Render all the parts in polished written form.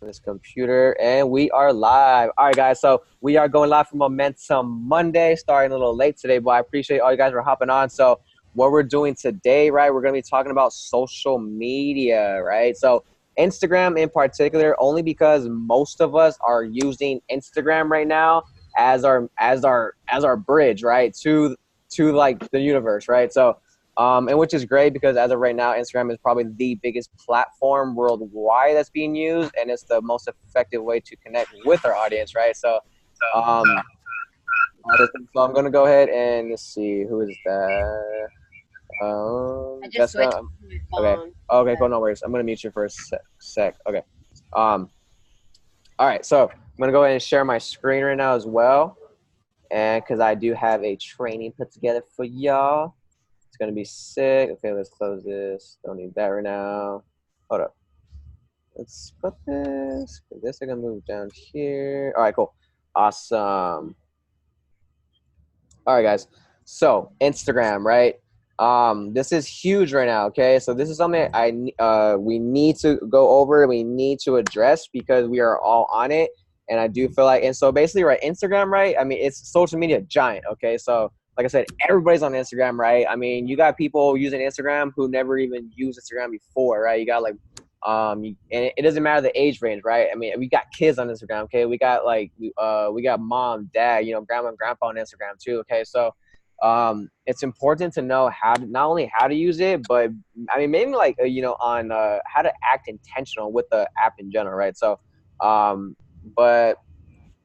this computer, and we are live. All right, guys. So we are going live for Momentum Monday, starting a little late today, but I appreciate all you guys for hopping on. So what we're doing today, right? We're going to be talking about social media, right? So Instagram in particular, only because most of us are using Instagram right now as our bridge, right, to like the universe, right? So and which is great because as of right now, Instagram is probably the biggest platform worldwide that's being used, and it's the most effective way to connect with our audience, right? So, um, so I'm gonna go ahead and let's see who is that. I just Jessica. switched to my Okay. phone. Okay. Cool. No worries. I'm gonna mute you for a sec. Okay. Um. All right. So I'm gonna go ahead and share my screen right now as well, and because I do have a training put together for y'all. It's gonna be sick. Okay, let's close this. Don't need that right now. Hold up. Let's put this. This I can move down here. All right, cool. Awesome. All right, guys. So Instagram, right? This is huge right now. Okay, so this is something we need to go over. We need to address because we are all on it, and I do feel like, and so basically, right? Instagram, right? I mean, it's social media giant. Okay, so like I said, everybody's on Instagram, right? I mean, you got people using Instagram who never even used Instagram before, right? You got like and it doesn't matter the age range, right? I mean, we got kids on Instagram, okay? We got like we got mom, dad, grandma and grandpa on Instagram too, okay? So it's important to know how to, not only how to use it, but I mean maybe like on how to act intentional with the app in general, right? So but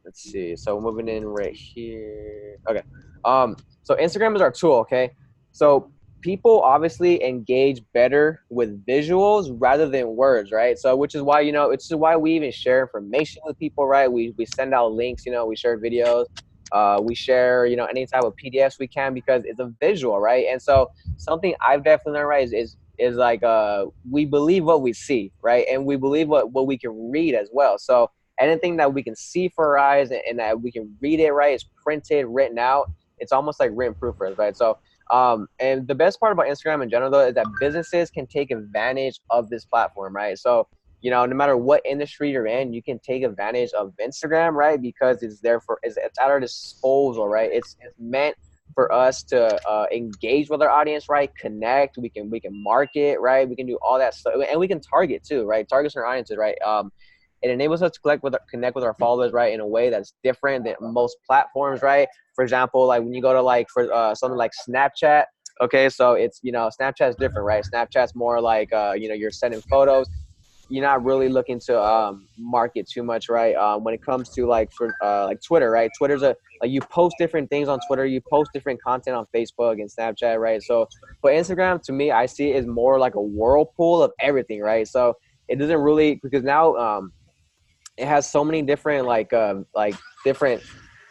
let's see. So moving in right here. Okay. So Instagram is our tool, okay? So people obviously engage better with visuals rather than words, right? So which is why, it's why we even share information with people, right? We send out links, we share videos, we share, any type of PDFs we can because it's a visual, right? And so something I've definitely learned, right, is like we believe what we see, right? And we believe what we can read as well. So anything that we can see for our eyes and that we can read it right, it's printed, written out. It's almost like written proof for us, right? So, and the best part about Instagram in general, though, is that businesses can take advantage of this platform, right? So, no matter what industry you're in, you can take advantage of Instagram, right? Because it's at our disposal, right? It's meant for us to engage with our audience, right? Connect. We can market, right? We can do all that stuff, and we can target too, right? Target our audiences, right? It enables us to connect with our followers, right, in a way that's different than most platforms, right? For example, like when you go to like for something like Snapchat, okay, so it's Snapchat's different, right? Snapchat's more like you're sending photos. You're not really looking to market too much, right? When it comes to like for like Twitter, right? Twitter's a like you post different things on Twitter, you post different content on Facebook and Snapchat, right? So, but Instagram to me, I see it as more like a whirlpool of everything, right? So it doesn't really because now it has so many different like different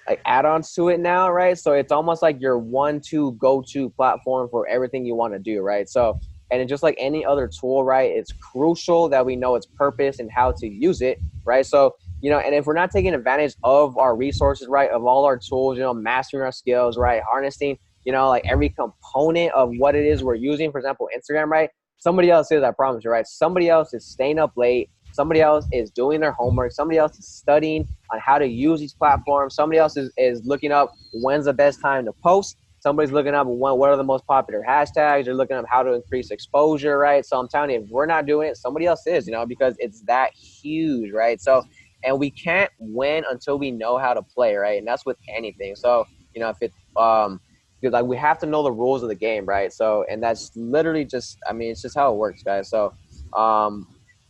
like add-ons to it now, right? So it's almost like your one-two go-to platform for everything you want to do, right? So and just like any other tool, right, it's crucial that we know its purpose and how to use it, right? So and if we're not taking advantage of our resources, right, of all our tools, mastering our skills, right, harnessing like every component of what it is we're using, for example Instagram, right, somebody else is, I promise you, right, somebody else is staying up late, somebody else is doing their homework, somebody else is studying on how to use these platforms, somebody else is looking up when's the best time to post, somebody's looking up what are the most popular hashtags, they're looking up how to increase exposure, right? So I'm telling you, if we're not doing it, somebody else is, because it's that huge, right? So and we can't win until we know how to play, right? And that's with anything. So if it because like we have to know the rules of the game, right? So and that's literally just, I mean, it's just how it works, guys. So um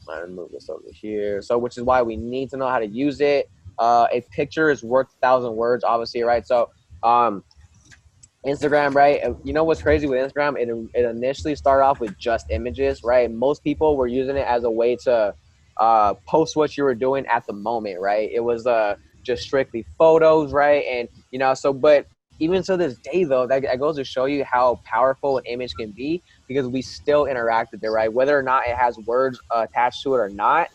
I'm gonna move this over here. So, which is why we need to know how to use it. A picture is worth 1,000 words, obviously, right? So, um, Instagram, right? You know what's crazy with Instagram? It initially started off with just images, right? Most people were using it as a way to post what you were doing at the moment, right? It was just strictly photos, right? And so but even to this day, though, that goes to show you how powerful an image can be because we still interact with it, right? Whether or not it has words attached to it or not,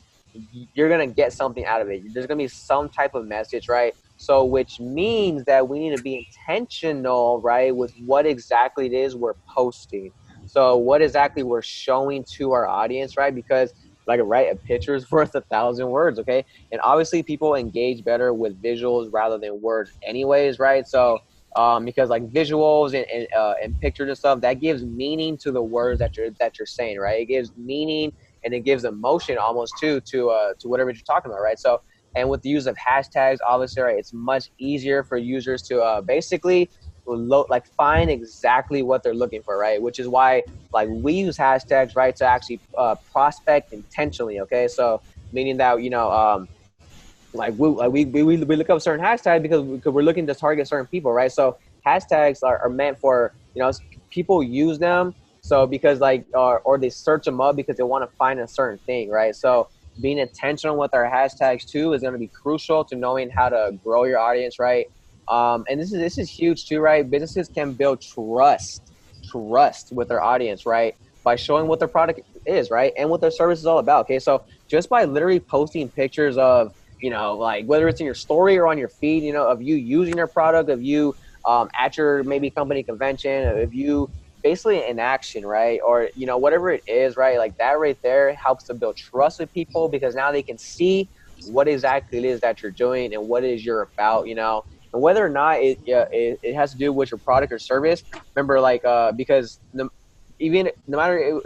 you're gonna get something out of it. There's gonna be some type of message, right? So, which means that we need to be intentional, right, with what exactly it is we're posting. So, what exactly we're showing to our audience, right? Because like right, a picture is worth 1,000 words. Okay. And obviously people engage better with visuals rather than words anyways, right? So because like visuals and pictures and stuff, that gives meaning to the words that you're saying, right? It gives meaning and it gives emotion almost to whatever you're talking about, right? So and with the use of hashtags, obviously, right, it's much easier for users to basically like find exactly what they're looking for, right? Which is why like we use hashtags, right, to actually prospect intentionally. Okay, so meaning that like we look up certain hashtags because we're looking to target certain people, right? So hashtags are meant for people use them so because like or they search them up because they want to find a certain thing, right? So being intentional with our hashtags too is going to be crucial to knowing how to grow your audience, right? And this is huge too, right? Businesses can build trust with their audience, right? By showing what their product is, right, and what their service is all about. Okay, so just by literally posting pictures of like whether it's in your story or on your feed, of you using your product, of you at your maybe company convention, of you basically in action, right? Or, whatever it is, right? Like that right there helps to build trust with people because now they can see what exactly it is that you're doing and what it is you're about, and whether or not it has to do with your product or service. Remember, like, because even no matter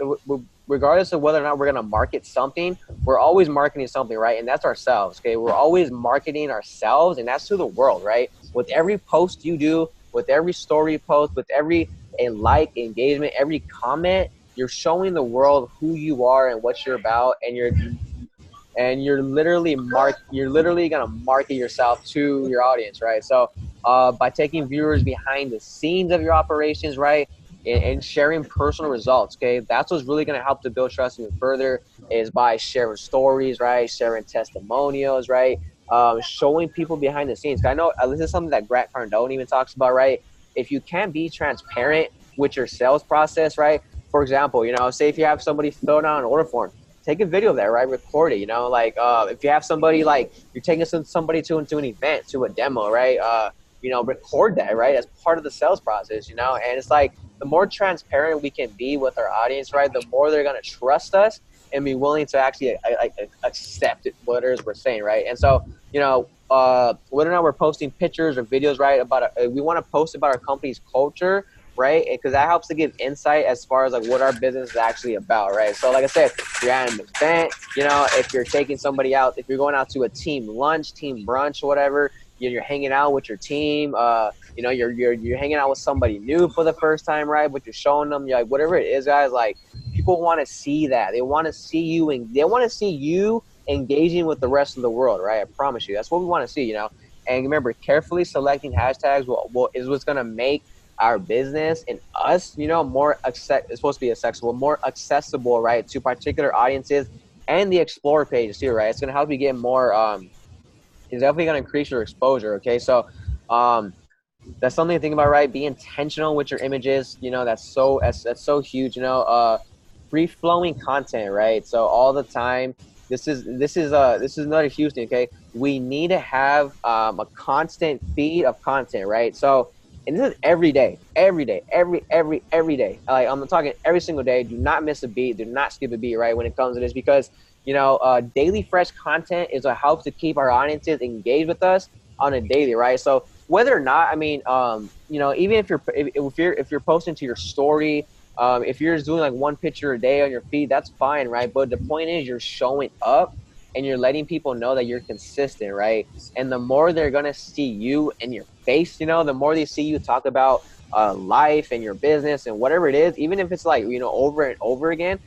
regardless of whether or not we're going to market something, we're always marketing something, right? And that's ourselves. Okay, we're always marketing ourselves, and that's to the world, right? With every post you do, with every story you post, with every engagement, every comment, you're showing the world who you are and what you're about, and you're literally gonna market yourself to your audience, right? So by taking viewers behind the scenes of your operations, right, and sharing personal results, okay, that's what's really gonna help to build trust even further is by sharing stories, right, sharing testimonials, right, showing people behind the scenes. I know this is something that Grant Cardone even talks about, right? If you can't be transparent with your sales process, right? For example, say if you have somebody fill out an order form, take a video of that, right? Record it, like if you have somebody like you're taking somebody to an event, to a demo, right? Record that, right? As part of the sales process, and it's like the more transparent we can be with our audience, right? The more they're gonna trust us and be willing to actually accept it, what it is we're saying, right? And so, whether or not we're posting pictures or videos, right, about we want to post about our company's culture, right? Because that helps to give insight as far as like what our business is actually about, right? So like I said, if you're at an event, if you're taking somebody out, if you're going out to a team lunch, team brunch, whatever, you're hanging out with your team, you're hanging out with somebody new for the first time, right? But you're showing them, you're like, whatever it is, guys, like people want to see that. They want to see you and they want to see you engaging with the rest of the world, right? I promise you, that's what we want to see, And remember, carefully selecting hashtags is what's going to make our business and us, it's supposed to be accessible, more accessible, right, to particular audiences and the explore pages too, right? It's going to help you get more, it's definitely going to increase your exposure. Okay. So, that's something to think about, right? Be intentional with your images. That's so huge, free flowing content, right? So all the time, this is another huge thing. Okay. We need to have, a constant feed of content, right? So, and this is every day, every day, every day. Like I'm talking every single day. Do not miss a beat. Do not skip a beat, right? When it comes to this, because daily fresh content is what helps to keep our audiences engaged with us on a daily, right? So whether or not, I mean, even if you're posting to your story, if you're just doing like one picture a day on your feed, that's fine, right? But the point is, you're showing up and you're letting people know that you're consistent, right? And the more they're gonna see you in your face, the more they see you talk about life and your business and whatever it is, even if it's like over and over again,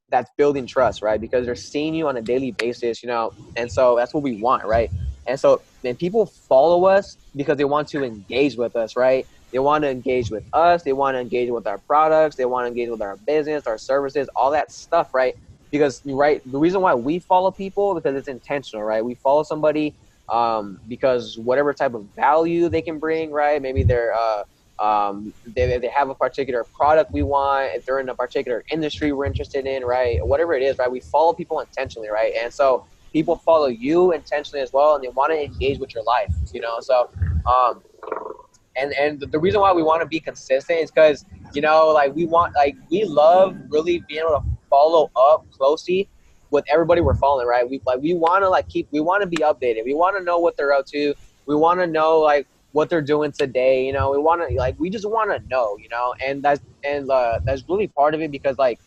that's building trust, right? Because they're seeing you on a daily basis, and so that's what we want, right? And so then people follow us because they want to engage with us, right? They want to engage with us. They want to engage with our products. They want to engage with our business, our services, all that stuff, right? Because, right, the reason why we follow people, because it's intentional, right? We follow somebody because whatever type of value they can bring, right? Maybe they're they have a particular product we want, if they're in a particular industry we're interested in, right? Whatever it is, right? We follow people intentionally, right? And so people follow you intentionally as well, and they want to engage with your life, So, and the reason why we want to be consistent is because, like we love really being able to follow up closely with everybody we're following, right? We want to we want to be updated. We want to know what they're up to. We want to know like what they're doing today. You know, we want to we just want to know. You know, and that's really part of it because like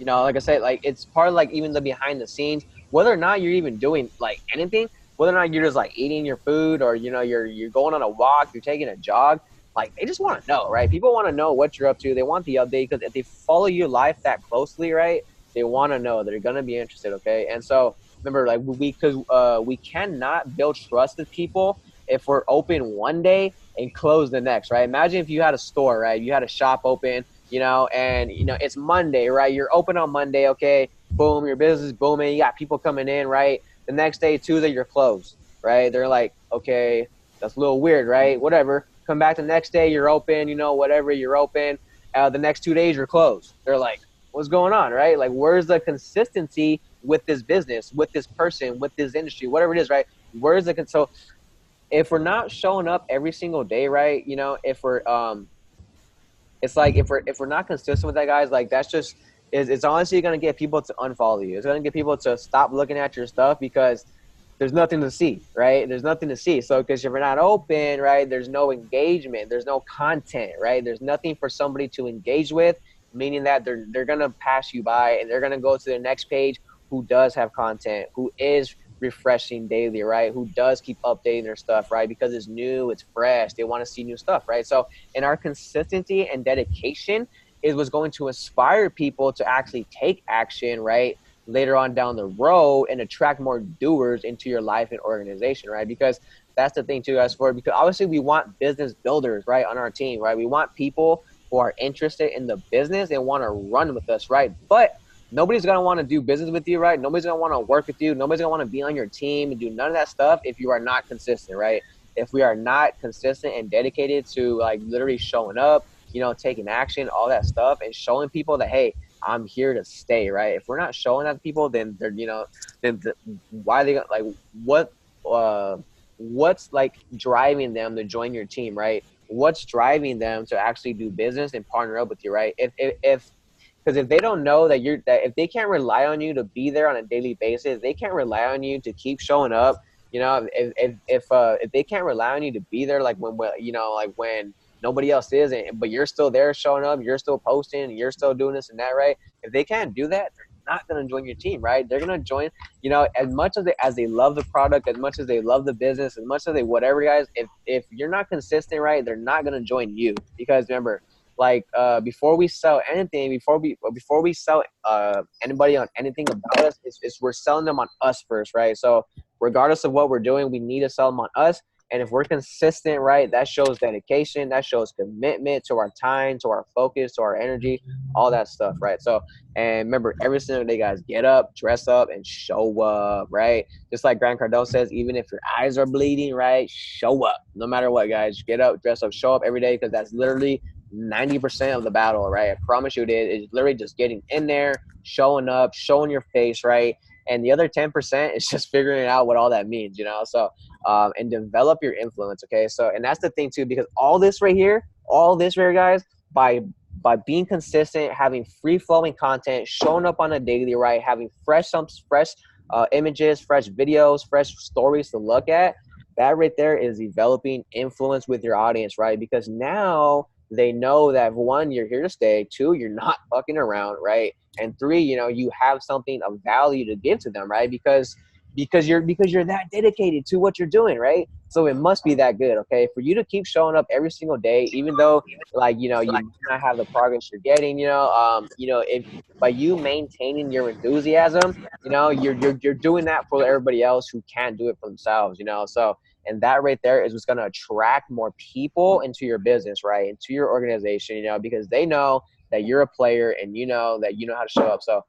I said, like it's part of like even the behind the scenes, whether or not you're even doing like anything, whether or not you're just like eating your food or you're going on a walk, you're taking a jog, like they just want to know, right? People want to know what you're up to. They want the update because if they follow your life that closely, right, they want to know. They're gonna be interested, okay? And so remember, like we cannot build trust with people if we're open one day and close the next, right? Imagine if you had a store, right? You had a shop open, and it's Monday, right? You're open on Monday, okay? Boom, your business is booming. You got people coming in, right? The next day, Tuesday, you're closed, right? They're like, okay, that's a little weird, right? Whatever. Come back the next day, you're open, whatever, you're open. The next 2 days, you're closed. They're like, what's going on, right? Like, where's the consistency with this business, with this person, with this industry, whatever it is, right? Where's the so if we're not showing up every single day, right? If we're it's like if we're not consistent with that, guys, like that's just it's honestly gonna get people to unfollow you. It's gonna get people to stop looking at your stuff because there's nothing to see, right? There's nothing to see. So because if you're not open, right, there's no engagement, there's no content, right? There's nothing for somebody to engage with, meaning that they're gonna pass you by and they're gonna go to the next page who does have content, who is refreshing daily, right? Who does keep updating their stuff, right? Because it's new, it's fresh. They want to see new stuff, right? So, and our consistency and dedication is what's going to inspire people to actually take action, right? Later on down the road and attract more doers into your life and organization, right? Because that's the thing too, guys, because obviously we want business builders, right, on our team, right? We want people who are interested in the business and want to run with us, right? But nobody's going to want to do business with you, right? Nobody's going to want to work with you. Nobody's going to want to be on your team and do none of that stuff if you are not consistent, right? If we are not consistent and dedicated to like literally showing up, taking action, all that stuff, and showing people that, hey, I'm here to stay, right? If we're not showing that to people, then they're, why are they like, what's like driving them to join your team, right? What's driving them to actually do business and partner up with you, right? If because if they don't know that if they can't rely on you to be there on a daily basis, they can't rely on you to keep showing up. If they can't rely on you to be there, like when nobody else is, but you're still there showing up, you're still posting, you're still doing this and that, right? If they can't do that, they're not going to join your team, right? They're going to join, as much as they love the product, as much as they love the business, as much as they whatever, guys. If you're not consistent, right, they're not going to join you because remember, like before we sell anything, before we sell anybody on anything about us, it's we're selling them on us first, right? So regardless of what we're doing, we need to sell them on us. And if we're consistent, right, that shows dedication, that shows commitment to our time, to our focus, to our energy, all that stuff, right? So, and remember, every single day, guys, get up, dress up, and show up, right? Just like Grant Cardone says, even if your eyes are bleeding, right, show up. No matter what, guys, get up, dress up, show up every day because that's literally 90% of the battle, right? I promise you it is. It's literally just getting in there, showing up, showing your face, right? And the other 10% is just figuring out what all that means, So, and develop your influence, okay? So, and that's the thing too, because all this right here, guys, by being consistent, having free flowing content, showing up on a daily, right? Having fresh images, fresh videos, fresh stories to look at. That right there is developing influence with your audience, right? Because now they know that one, you're here to stay. Two, you're not fucking around, right? And three, you have something of value to give to them, right? Because you're that dedicated to what you're doing, right? So it must be that good, okay? For you to keep showing up every single day, even though you might not have the progress you're getting, if by you maintaining your enthusiasm, you're doing that for everybody else who can't do it for themselves, So and that right there is what's going to attract more people into your business, right? Into your organization, because they know that you're a player and that you know how to show up. So,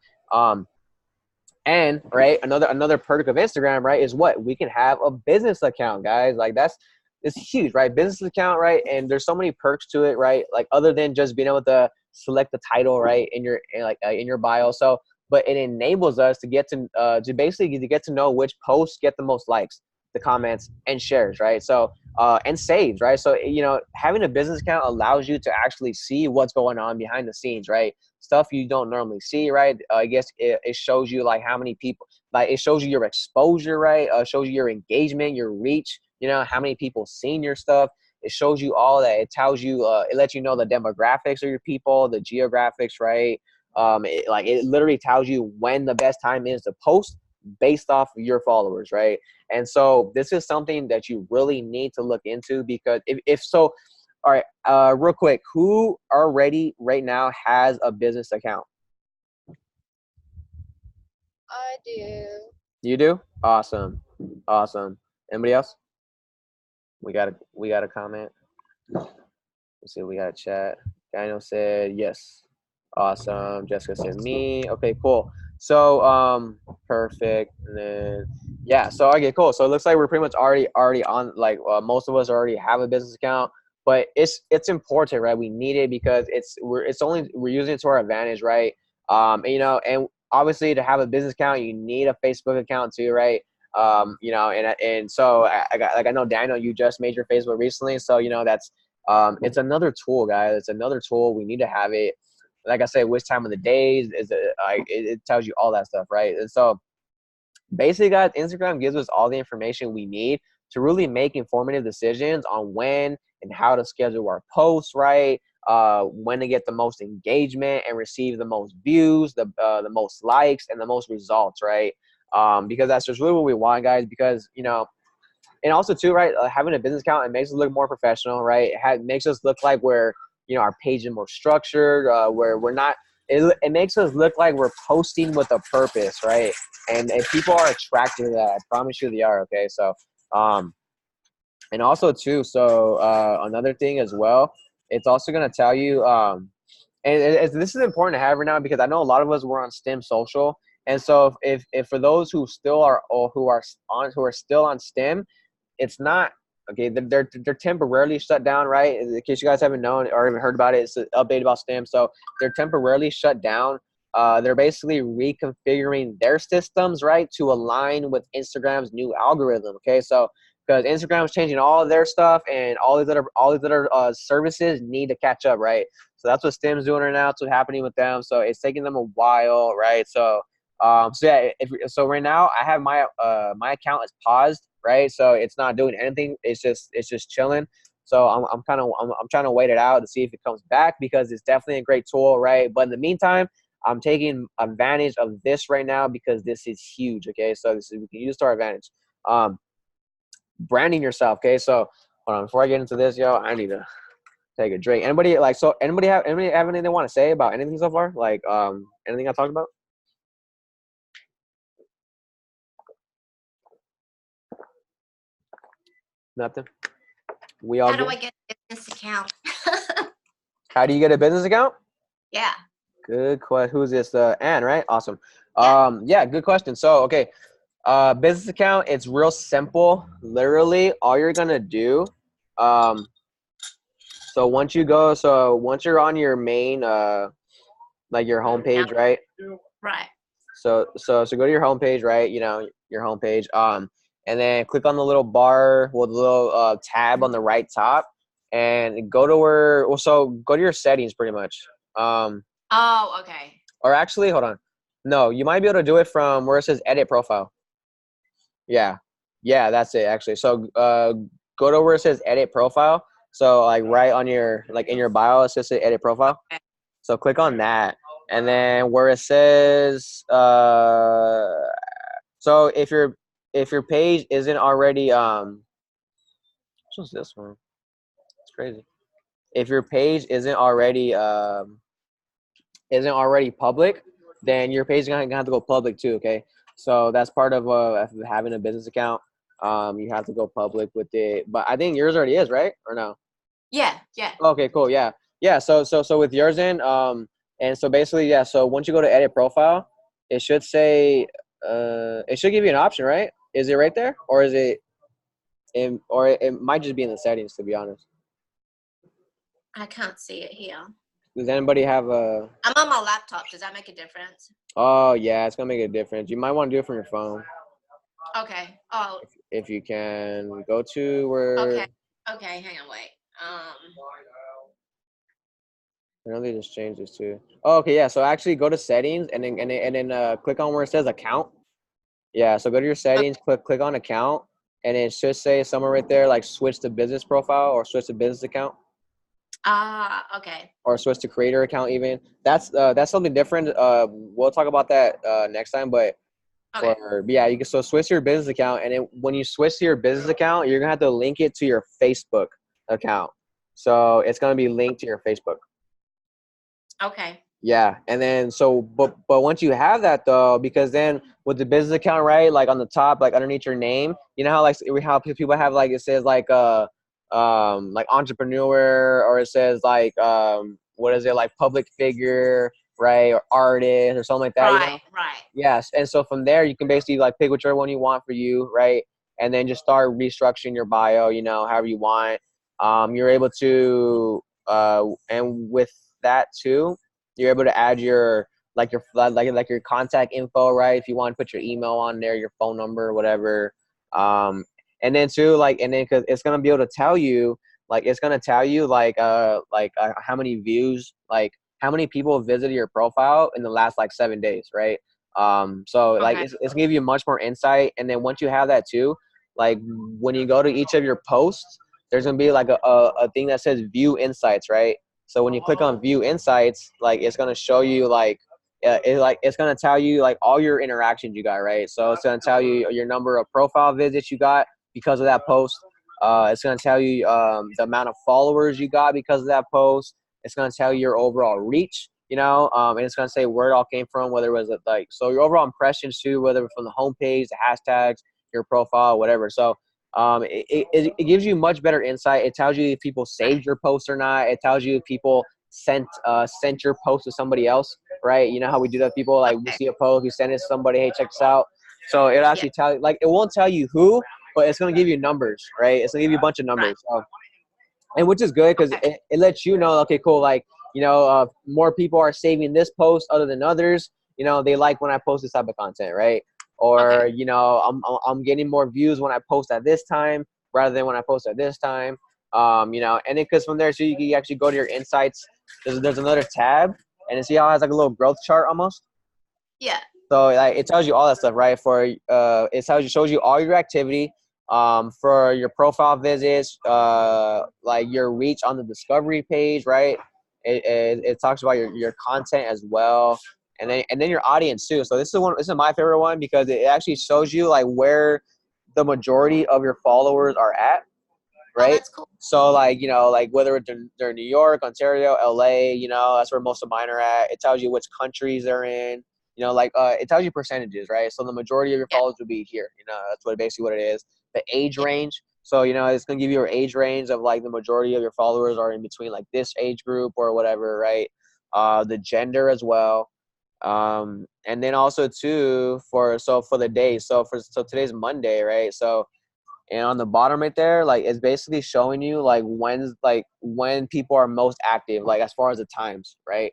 and right, another perk of Instagram, right, is what we can have a business account, guys. Like it's huge, right? Business account, right? And there's so many perks to it, right? Like other than just being able to select the title, right, in your bio. So, but it enables us to get to basically to get to know which posts get the most likes, the comments, and shares, right? So and saves, right? So having a business account allows you to actually see what's going on behind the scenes, right? Stuff you don't normally see, right? I guess it shows you like how many people, like it shows you your exposure, right? Shows you your engagement, your reach, how many people seen your stuff. It shows you all that. It tells you, it lets you know the demographics of your people, the geographics, right? It literally tells you when the best time is to post based off of your followers, right? And so this is something that you really need to look into, because if so, all right, real quick, who already right now has a business account? I do. You do? Awesome. Awesome. Anybody else? We got a comment. Let's see, we got a chat. Daniel said yes. Awesome. Jessica said me. Okay, cool. So perfect. And then yeah, so okay, cool. So it looks like we're pretty much already on, like most of us already have a business account, but it's important, right? We need it because we're using it to our advantage, right? And obviously to have a business account, you need a Facebook account too, right? And so I know Daniel, you just made your Facebook recently, so that's it's another tool, guys. It's another tool. We need to have it. Like I said, which time of the day is it? It tells you all that stuff, right? And so basically, guys, Instagram gives us all the information we need to really make informative decisions on when and how to schedule our posts, right? When to get the most engagement and receive the most views, the most likes, and the most results, right? Because that's just really what we want, guys. Because and also too, right, having a business account, it makes us look more professional, right? It makes us look like we're, our page is more structured, where we're not, it makes us look like we're posting with a purpose, right? And people are attracted to that. I promise you they are, okay? So, and also too, so another thing as well, it's also going to tell you, this is important to have right now, because I know a lot of us were on STEM Social. And so if for those who still are, or who are still on STEM, it's not okay. They're temporarily shut down, right? In case you guys haven't known or even heard about it, it's an update about STEM. So they're temporarily shut down. They're basically reconfiguring their systems, right, to align with Instagram's new algorithm. Okay, so because Instagram's changing all of their stuff, and all these other services need to catch up, right? So that's what STEM's doing right now. That's what's happening with them. So it's taking them a while, right? So yeah, so right now I have my account is paused, right? So it's not doing anything. It's just chilling. So I'm trying to wait it out to see if it comes back, because it's definitely a great tool, right? But in the meantime, I'm taking advantage of this right now because this is huge. Okay, so we can use to our advantage. Branding yourself. Okay, so hold on, before I get into this, yo, I need to take a drink. Anybody have anything they want to say about anything so far? Like anything I talked about? Nothing. We all. How do I get a business account? How do you get a business account? Yeah. Good question. Who's this? Anne, right? Awesome. Yeah. Yeah, good question. So, okay, business account. It's real simple. Literally, all you're gonna do. So once you're on your main, like your homepage, right? Right. So go to your homepage, right? Your homepage. And then click on the little bar, well, the little tab on the right top, and go to go to your settings, pretty much. Oh, okay. Or actually, hold on. No, you might be able to do it from where it says edit profile. Yeah. Yeah, that's it actually. So go to where it says edit profile. So like right on your, like in your bio, it says edit profile. Okay. So click on that. And then where it says so if your page isn't already what's this one? It's crazy. If your page isn't already public, then your page is gonna have to go public too. Okay, so that's part of having a business account. You have to go public with it, but I think yours already is, right? Or no? Yeah. Yeah. Okay, cool. Yeah, yeah. So with yours in, and so basically, yeah. So once you go to edit profile, it should say, it should give you an option, right? Is it right there, or is it, or it might just be in the settings, to be honest. I can't see it here. Does anybody have a? I'm on my laptop. Does that make a difference? Oh yeah, it's gonna make a difference. You might want to do it from your phone. Okay. Oh, If you can go to where okay. Okay, hang on, wait. I know they just changed this too. Oh, okay, yeah. So actually go to settings and then click on where it says account. Yeah, so go to your settings, click on account, and it should say somewhere right there like switch to business profile or switch to business account okay. or switch to creator account even. That's something different. We'll talk about that next time, but Okay. but yeah, you can so switch to your business account, and then when you switch to your business account, you're gonna have to link it to your Facebook account. So it's gonna be linked to your Facebook. Okay. Yeah, and then but once you have that though, because then with the business account, right, like on the top, like underneath your name, you know how like we how people have like it says like entrepreneur, or it says like what is it, like public figure, right, or artist or something like that, you Right, know? right. Yes, and so from there you can basically like pick whichever one you want for you, right, and then just start restructuring your bio, you know, however you want. You're able to and with that too, you're able to add your like your contact info, right? If you want to put your email on there, your phone number, whatever. Um, and then too, like, and then because it's gonna be able to tell you, like, it's gonna tell you how many views, like how many people visited your profile in the last like 7 days, right? So like Okay. it's gonna give you much more insight. And then once you have that too, like when you go to each of your posts, there's gonna be like a thing that says view insights, right? So when you click on view insights, like it's gonna show you it's gonna tell you like all your interactions you got, right? So it's gonna tell you your number of profile visits you got because of that post. It's gonna tell you the amount of followers you got because of that post. It's gonna tell you your overall reach, you know, and it's gonna say where it all came from, whether it was like so your overall impressions too, whether from the homepage, the hashtags, your profile, whatever. So it gives you much better insight. It tells you if people saved your post or not. It tells you if people sent your post to somebody else, right? You know how we do that. People like we Okay. see a post, we send it to somebody. Hey, check this out. So it Yeah. actually tell like it won't tell you who, but it's gonna give you numbers, right? It's gonna give you a bunch of Right. numbers. So, and which is good because Okay. it lets you know, okay, cool, like you know, more people are saving this post other than others. You know, they like when I post this type of content, right? Okay. Or you know, I'm getting more views when I post at this time rather than when I post at this time. You know, and because from there, so you can actually go to your insights. There's another tab, and see how it has like a little growth chart almost. Yeah. So like it tells you all that stuff, right? For it tells you shows you all your activity, for your profile visits, like your reach on the discovery page, right? It talks about your content as well, and then your audience too. So this is my favorite one because it actually shows you like where the majority of your followers are at, Oh, right? that's cool. So like, you know, like whether they're New York, Ontario, LA, you know, that's where most of mine are at. It tells you which countries they're in, you know, like it tells you percentages, right? So the majority of your Yeah. followers will be here, you know, that's basically what it is. The age Yeah. range. So, you know, it's gonna give you your age range of like the majority of your followers are in between like this age group or whatever, right? The gender as well. And then also too for the day. So today's Monday, right? So and on the bottom right there, like it's basically showing you when people are most active, like as far as the times, right?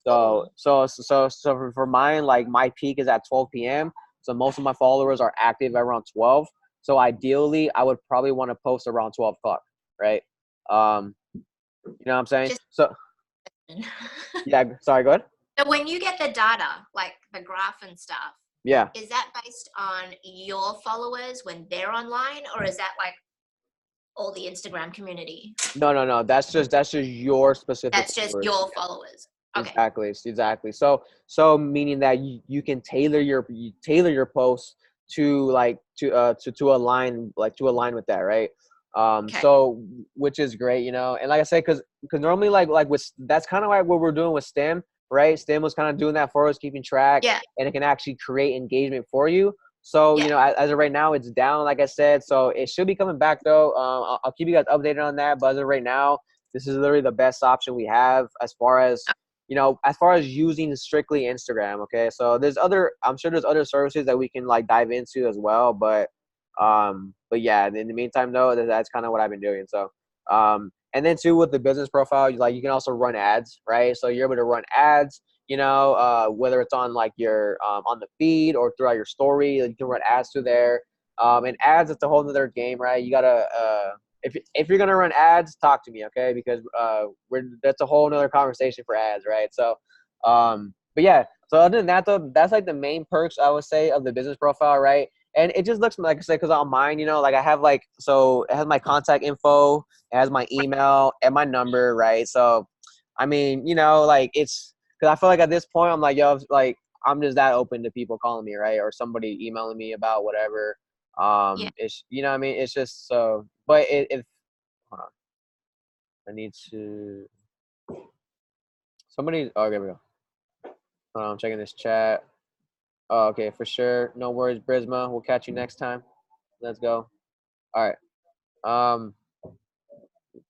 So Cool. for mine, like my peak is at 12 p.m. So most of my followers are active around 12. So ideally, I would probably want to post around 12 o'clock, right? You know what I'm saying? Just So yeah, sorry, go ahead. so when you get the data, like the graph and stuff, Yeah. is that based on your followers when they're online, or is that like all the Instagram community? No. That's just your specific That's just followers. your followers. Okay. Exactly. So meaning that you can tailor your posts to like to align with that, right? Okay. So which is great, you know. And like I said, because normally like with that's kind of like what we're doing with STEM, right? STEM was kind of doing that for us, keeping track, Yeah. and it can actually create engagement for you. So you Yeah. know, as of right now, it's down, like I said. So it should be coming back though. I'll keep you guys updated on that. But as of right now, this is literally the best option we have as far as as far as using strictly Instagram. Okay, so I'm sure there's other services that we can like dive into as well, but yeah, in the meantime though, that's kind of what I've been doing. So and then too with the business profile, like you can also run ads, right? So you're able to run ads, you know, whether it's on like your on the feed or throughout your story, like, you can run ads through there. And ads, it's a whole nother game, right? You gotta if you're gonna run ads, talk to me, okay? Because that's a whole nother conversation for ads, right? So, but yeah. So other than that, though, that's like the main perks I would say of the business profile, right? And it just looks like I said, because on mine, like I have like, so it has my contact info, it has my email and my number, right? So, I mean, like it's because I feel like at this point I'm like, yo, like I'm just that open to people calling me, right? Or somebody emailing me about whatever. Yeah. It's what I mean. It's just so, but if hold on, I need to somebody. Oh, there we go. Hold on, I'm checking this chat. Oh, okay, for sure. No worries, Brisma. We'll catch you next time. Let's go. All right.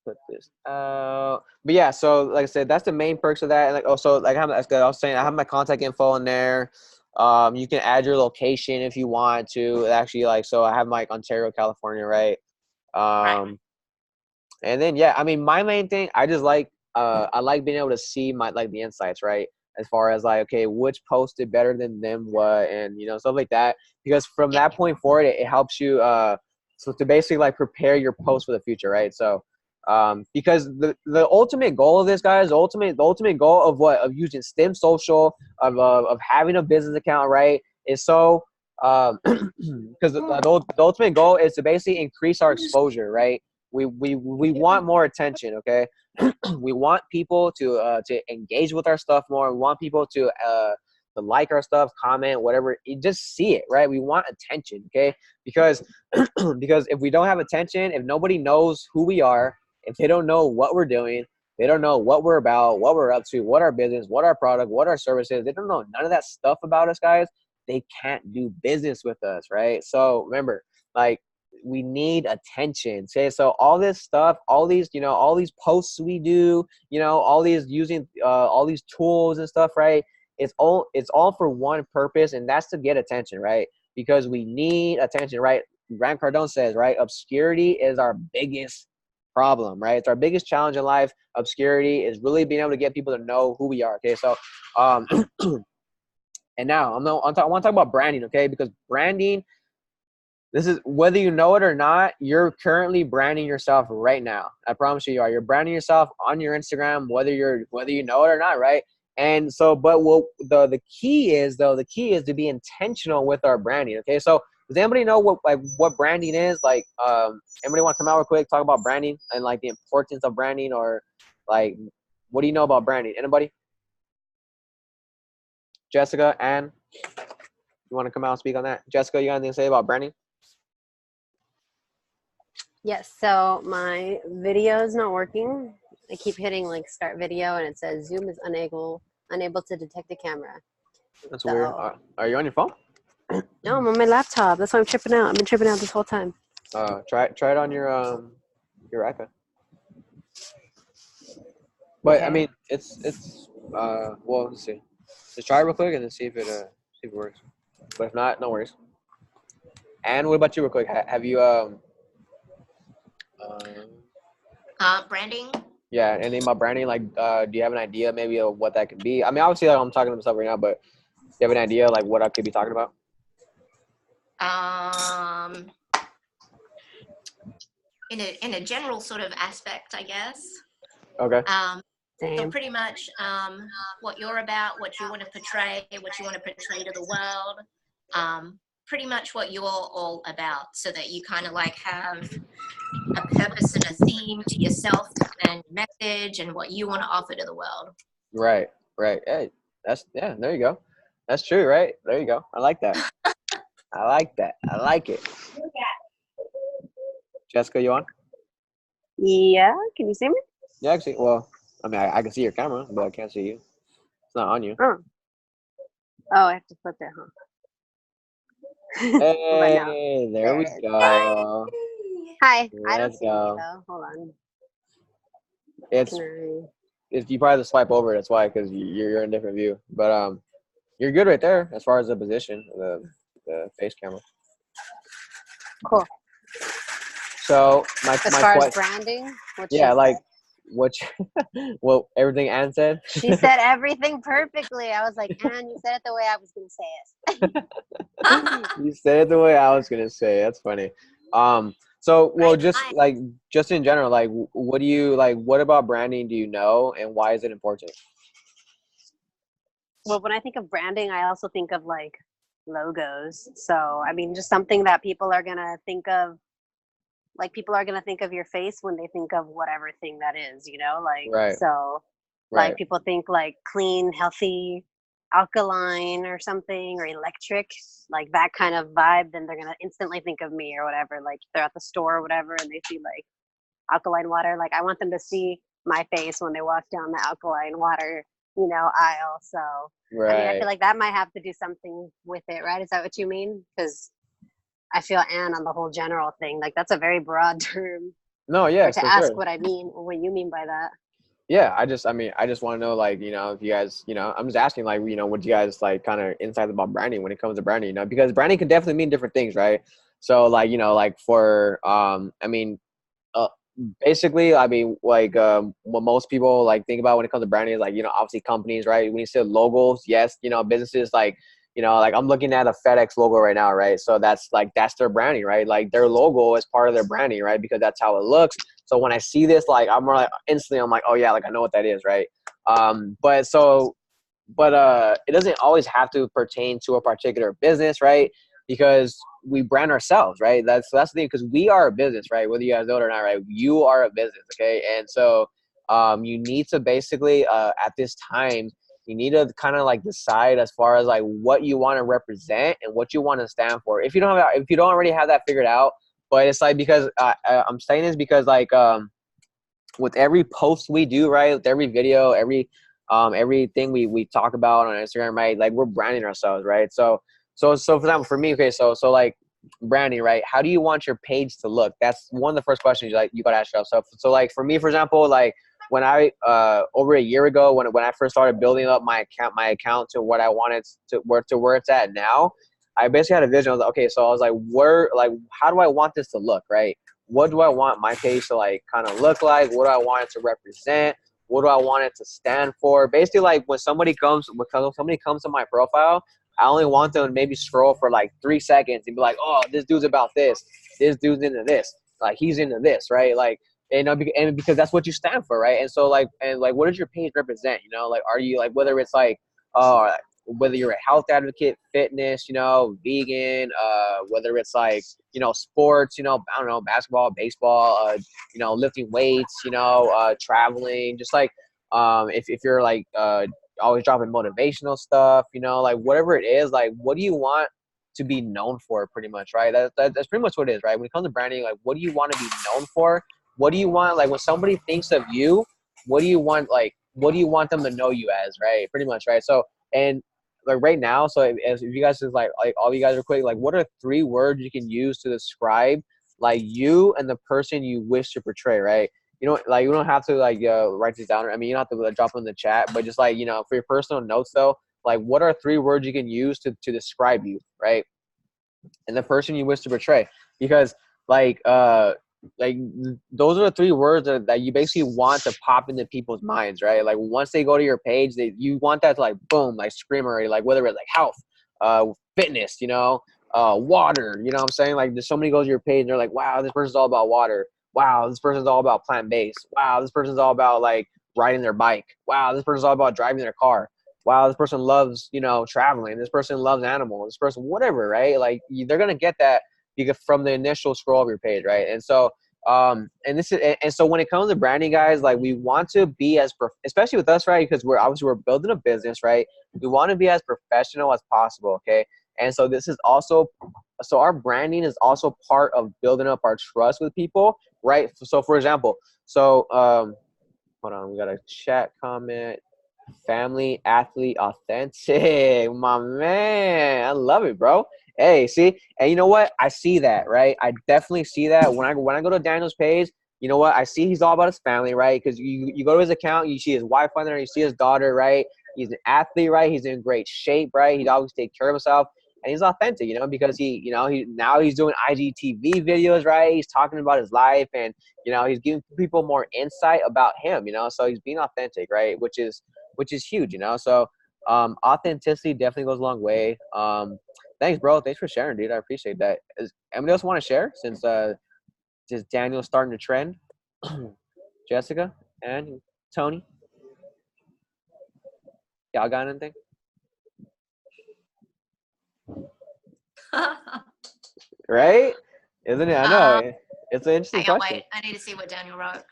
Put this out. But yeah, so like I said, that's the main perks of that. And like also, like I was saying, I have my contact info in there. You can add your location if you want to. Actually, like so, I have like Ontario, California, right? Right. And then yeah, I mean, my main thing, I like being able to see the insights, right? As far as like, okay, which posted better than them, what, and stuff like that. Because from Yeah. that point forward, it helps you so to basically like prepare your post for the future, right? So because the ultimate goal of this, guys, the ultimate goal of using STEM social, of having a business account, right, is so because the ultimate goal is to basically increase our exposure, right? We want more attention, okay? We want people to engage with our stuff more. We want people to like our stuff, comment, whatever. You just see it, right? We want attention, okay? Because because if we don't have attention, if nobody knows who we are, if they don't know what we're doing, they don't know what we're about, what we're up to, what our business, what our product, what our service is, they don't know none of that stuff about us, guys, they can't do business with us, right? So remember, like, we need attention. Okay, so all this stuff, all these posts we do, all these using all these tools and stuff, right? It's all for one purpose, and that's to get attention, right? Because we need attention, right? Grant Cardone says, right, obscurity is our biggest problem, right? It's our biggest challenge in life. Obscurity is really being able to get people to know who we are. Okay, so and now I want to talk about branding, okay? Because branding, this is whether you know it or not, you're currently branding yourself right now. I promise you are. You're branding yourself on your Instagram, whether you know it or not, right? And so, but what the key is to be intentional with our branding. Okay, so does anybody know what branding is? Like, anybody want to come out real quick, talk about branding and like the importance of branding, or like, what do you know about branding? Anybody? Jessica, Ann, you want to come out and speak on that? Jessica, you got anything to say about branding? Yes, so my video is not working. I keep hitting like start video and it says Zoom is unable to detect the camera. That's weird. Are you on your phone? No, I'm on my laptop. That's why I'm tripping out. I've been tripping out this whole time. Try it on your iPad. But Okay. I mean, it's well, let's see. Just try it real quick and then see if it works. But if not, no worries. And what about you, real quick? Have you Branding. yeah, anything about branding? Like, do you have an idea maybe of what that could be? I mean, obviously, like, I'm talking to myself right now, but do you have an idea like what I could be talking about? In a general sort of aspect, I guess. Okay. So pretty much what you're about, what you want to portray, what you want to portray to the world, pretty much what you're all about, so that you kind of like have a purpose and a theme to yourself and message and what you want to offer to the world. Right. Hey, there you go. That's true, right? There you go. I like that. I like that. I like it. Jessica, you on? Yeah, can you see me? Yeah, actually, well, I mean, I can see your camera, but I can't see you. It's not on you. Oh, I have to flip it, huh? Hey, there we go. Hi, I don't Let's see me go. though. Hold on. It's you probably have to swipe over. That's why, because you're in a different view. But you're good right there as far as the position, the face camera. Cool. So as far as branding, yeah, like what well, everything Ann said? She said everything perfectly. I was like, Anne, you said it the way I was going to say it. You said it the way I was gonna say. That's funny. So well, just in general, like, what do you like? What about branding do you know, and why is it important? Well, when I think of branding, I also think of like logos. So, I mean, just something that people are going to think of. Like, people are going to think of your face when they think of whatever thing that is, you know? Like, Right. so, Right. like, people think like clean, healthy, alkaline or something, or electric, like that kind of vibe, then they're going to instantly think of me or whatever. Like, they're at the store or whatever and they see like alkaline water. Like, I want them to see my face when they walk down the alkaline water, you know, aisle. So, I mean, I Right. feel like that might have to do something with it, right? Is that what you mean? Because I feel Anne on the whole general thing. Like, that's a very broad term. No, Or yes, to for ask sure. what I mean, what you mean by that. Yeah, I just want to know, like, if you guys, I'm just asking, like, what do you guys like, kind of insights about branding when it comes to branding, because branding can definitely mean different things, right? So, like, like for, I mean, uh, basically, I mean, like, what most people like think about when it comes to branding is like, obviously companies, right? When you say logos, yes, businesses like, like I'm looking at a FedEx logo right now, right? So that's their branding, right? Like their logo is part of their branding, right? Because that's how it looks. So when I see this, like I'm like instantly, I'm like, oh yeah, like I know what that is, right? But it doesn't always have to pertain to a particular business, right? Because we brand ourselves, right? That's the thing, because we are a business, right? Whether you guys know it or not, right? You are a business, okay? And so you need to basically at this time, you need to kind of like decide as far as like what you want to represent and what you want to stand for. If you don't already have that figured out, but it's like, because I'm saying this because like with every post we do, right? With every video, everything we talk about on Instagram, right? Like we're branding ourselves, right? So for example, for me, okay, so like branding, right? How do you want your page to look? That's one of the first questions you gotta ask yourself. So like for me, for example, like when I over a year ago, when I first started building up my account to what I wanted to where it's at now, I basically had a vision. I was like, okay, so I was like, how do I want this to look, right? What do I want my page to like kind of look like? What do I want it to represent? What do I want it to stand for? Basically, like when somebody comes to my profile, I only want them to maybe scroll for like 3 seconds and be like, oh, this dude's about this. This dude's into this. Like he's into this, right? Like, and because that's what you stand for, right? And so like, what does your page represent? Like, are you like, whether it's like, whether you're a health advocate, fitness, vegan, whether it's like, sports, I don't know, basketball, baseball, lifting weights, traveling, just like, if you're like, always dropping motivational stuff, like whatever it is, like, what do you want to be known for, pretty much, right? That's pretty much what it is, right? When it comes to branding, like, what do you want to be known for? What do you want, like, when somebody thinks of you, what do you want them to know you as, right? Pretty much, right? So, and like right now, so if you guys just like all you guys are quick, like what are 3 words you can use to describe like you and the person you wish to portray, right? Like you don't have to like write this down. I mean, you don't have to like, drop them in the chat, but just like, for your personal notes though, like what are 3 words you can use to describe you, right? And the person you wish to portray, because like those are the 3 words that you basically want to pop into people's minds, right? Like once they go to your page, you want that to like boom, like scream already, like whether it's like health, fitness, water, you know what I'm saying? Like there's somebody goes to your page and they're like, wow, this person's all about water. Wow, this person's all about plant-based. Wow, this person's all about like riding their bike. Wow, this person's all about driving their car. Wow, this person loves, traveling. This person loves animals. This person, whatever, right? Like they're gonna get that because from the initial scroll of your page, right? And so, and so when it comes to branding, guys, like we want to be especially with us, right? Because we're building a business, right? We want to be as professional as possible, okay? And so so our branding is also part of building up our trust with people, right? So for example, hold on, we got a chat comment. Family, athlete, authentic. My man, I love it, bro. Hey, see, and you know what? I see that, right? I definitely see that when I go to Daniel's page. You know what? I see he's all about his family, right? Because you go to his account, you see his wife on there, you see his daughter, right? He's an athlete, right? He's in great shape, right? He always take care of himself. and he's authentic, you know, because he's doing IGTV videos, right? He's talking about his life, and you know, he's giving people more insight about him, you know, so he's being authentic, right? Which is huge, you know. So authenticity definitely goes a long way. Thanks, bro. Thanks for sharing, dude. I appreciate that. Is anybody else want to share since just Daniel's starting to trend? Jessica and Tony, y'all got anything? Right? Isn't it? I know. It's an interesting Hang on, question. wait. I need to see what Daniel wrote.